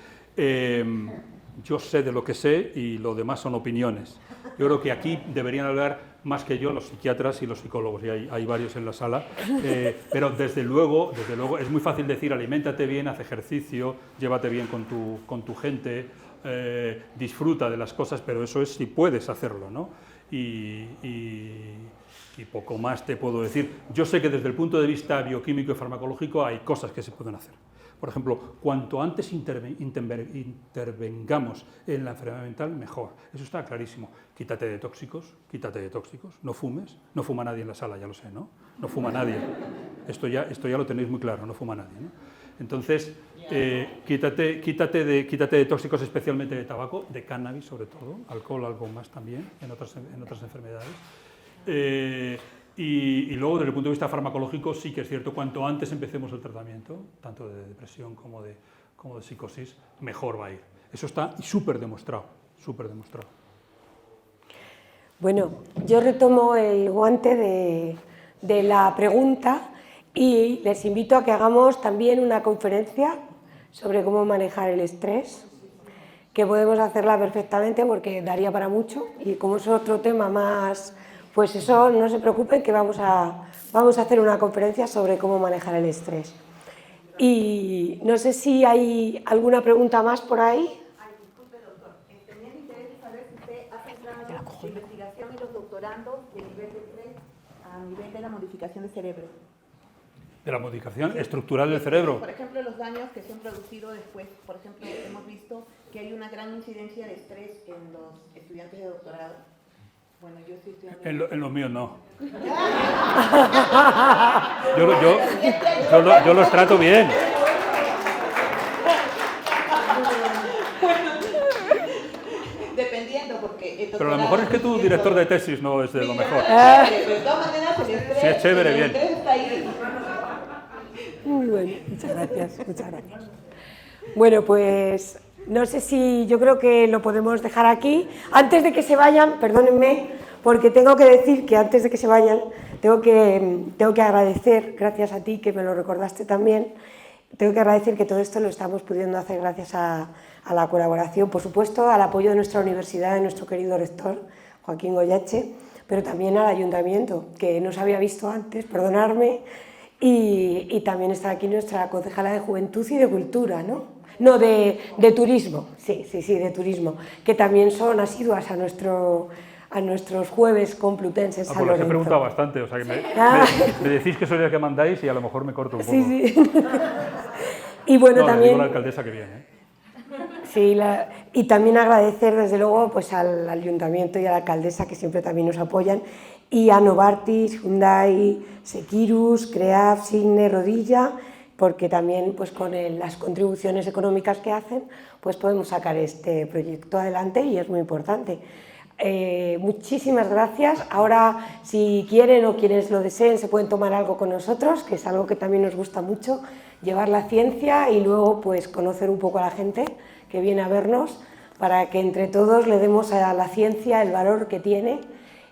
Yo sé de lo que sé y lo demás son opiniones. Yo creo que aquí deberían hablar más que yo los psiquiatras y los psicólogos, y hay varios en la sala, pero desde luego es muy fácil decir aliméntate bien, haz ejercicio, llévate bien con tu gente, disfruta de las cosas, pero eso es si puedes hacerlo, ¿no? Y poco más te puedo decir. Yo sé que desde el punto de vista bioquímico y farmacológico hay cosas que se pueden hacer. Por ejemplo, cuanto antes intervengamos en la enfermedad mental, mejor. Eso está clarísimo. Quítate de tóxicos, no fumes. No fuma nadie en la sala, ya lo sé, ¿no? No fuma nadie. Esto ya lo tenéis muy claro, no fuma nadie, ¿no? Entonces, quítate de tóxicos, especialmente de tabaco, de cannabis sobre todo, alcohol algo más también, en otras enfermedades. Y luego, desde el punto de vista farmacológico, sí que es cierto, cuanto antes empecemos el tratamiento, tanto de depresión como de psicosis, mejor va a ir. Eso está súper demostrado, súper demostrado. Bueno, yo retomo el guante de la pregunta y les invito a que hagamos también una conferencia sobre cómo manejar el estrés, que podemos hacerla perfectamente porque daría para mucho, y como es otro tema más... Pues eso, no se preocupen, que vamos a hacer una conferencia sobre cómo manejar el estrés. Y no sé si hay alguna pregunta más por ahí. Ay, disculpe, doctor. Tenía interés en saber si usted ha centrado su investigación en los doctorandos de nivel de 3 a nivel de la modificación del cerebro. ¿De la modificación estructural del cerebro? Por ejemplo, los daños que se han producido después. Por ejemplo, hemos visto que hay una gran incidencia de estrés en los estudiantes de doctorado. Bueno, yo sí estoy en los míos no. Yo los trato bien. Dependiendo, porque... Pero a lo mejor es que tu director de tesis no es de lo mejor. De todas maneras, el estrés, Si es chévere, bien. el estrés está ahí. Muy bueno, muchas gracias. Bueno, pues... No sé si yo creo que lo podemos dejar aquí. Antes de que se vayan, perdónenme, porque tengo que decir que antes de que se vayan, tengo que agradecer, gracias a ti que me lo recordaste también, tengo que agradecer que todo esto lo estamos pudiendo hacer gracias a la colaboración, por supuesto, al apoyo de nuestra universidad, de nuestro querido rector, Joaquín Goyache, pero también al ayuntamiento, que no se había visto antes, perdonadme, y también está aquí nuestra concejala de Juventud y de Cultura, ¿no? No, de Turismo, sí, de Turismo, que también son asiduas a nuestros jueves complutenses. Pues les he preguntado bastante, o sea que me decís que sois la que mandáis y a lo mejor me corto un poco. Sí. Y bueno, no, también... digo la alcaldesa que viene. Sí, y también agradecer desde luego pues, al ayuntamiento y a la alcaldesa que siempre también nos apoyan, y a Novartis, Hyundai, Securus, CREAF, Signe, Rodilla, porque también pues, con las contribuciones económicas que hacen pues podemos sacar este proyecto adelante y es muy importante. Muchísimas gracias. Ahora, si quieren o quienes lo deseen, se pueden tomar algo con nosotros, que es algo que también nos gusta mucho, llevar la ciencia y luego pues conocer un poco a la gente que viene a vernos, para que entre todos le demos a la ciencia el valor que tiene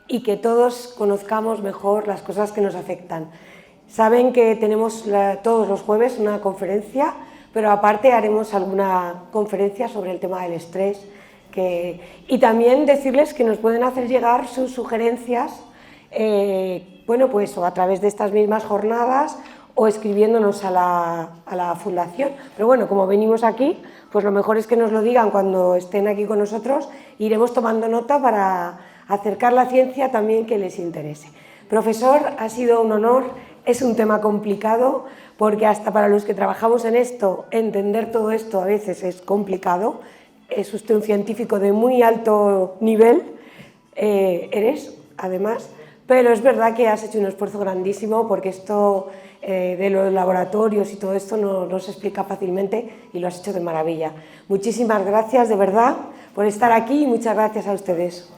y que todos conozcamos mejor las cosas que nos afectan. Saben que tenemos todos los jueves una conferencia, pero aparte haremos alguna conferencia sobre el tema del estrés, y también decirles que nos pueden hacer llegar sus sugerencias, bueno, pues o a través de estas mismas jornadas o escribiéndonos a la fundación. Pero bueno, como venimos aquí, pues lo mejor es que nos lo digan cuando estén aquí con nosotros, iremos tomando nota para acercar la ciencia también que les interese. Profesor, ha sido un honor, es un tema complicado, porque hasta para los que trabajamos en esto, entender todo esto a veces es complicado. Es usted un científico de muy alto nivel, eres, además, pero es verdad que has hecho un esfuerzo grandísimo, porque esto de los laboratorios y todo esto no se explica fácilmente y lo has hecho de maravilla. Muchísimas gracias, de verdad, por estar aquí y muchas gracias a ustedes.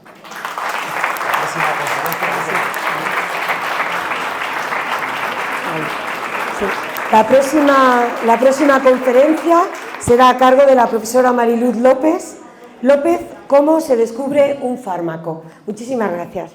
Sí. La próxima conferencia será a cargo de la profesora Mariluz López, ¿cómo se descubre un fármaco? Muchísimas gracias.